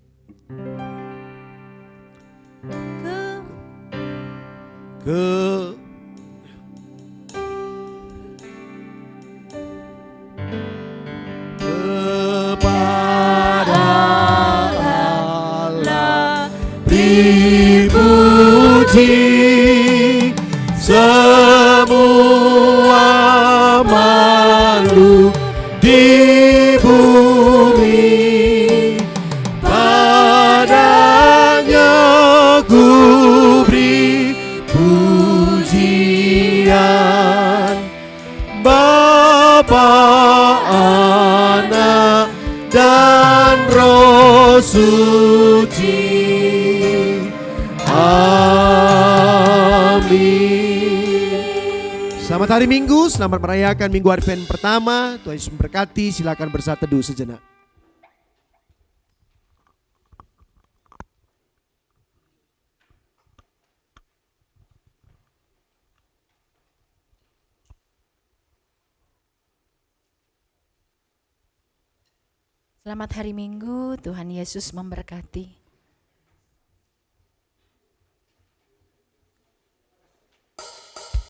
dipuji semua makhluk di bumi. Padanya ku beri pujian, Bapa, Anak, dan Roh Suci. Amin. Selamat hari Minggu, selamat merayakan Minggu Advent pertama. Tuhan Yesus memberkati, silakan bersatu teduh sejenak. Selamat hari Minggu, Tuhan Yesus memberkati.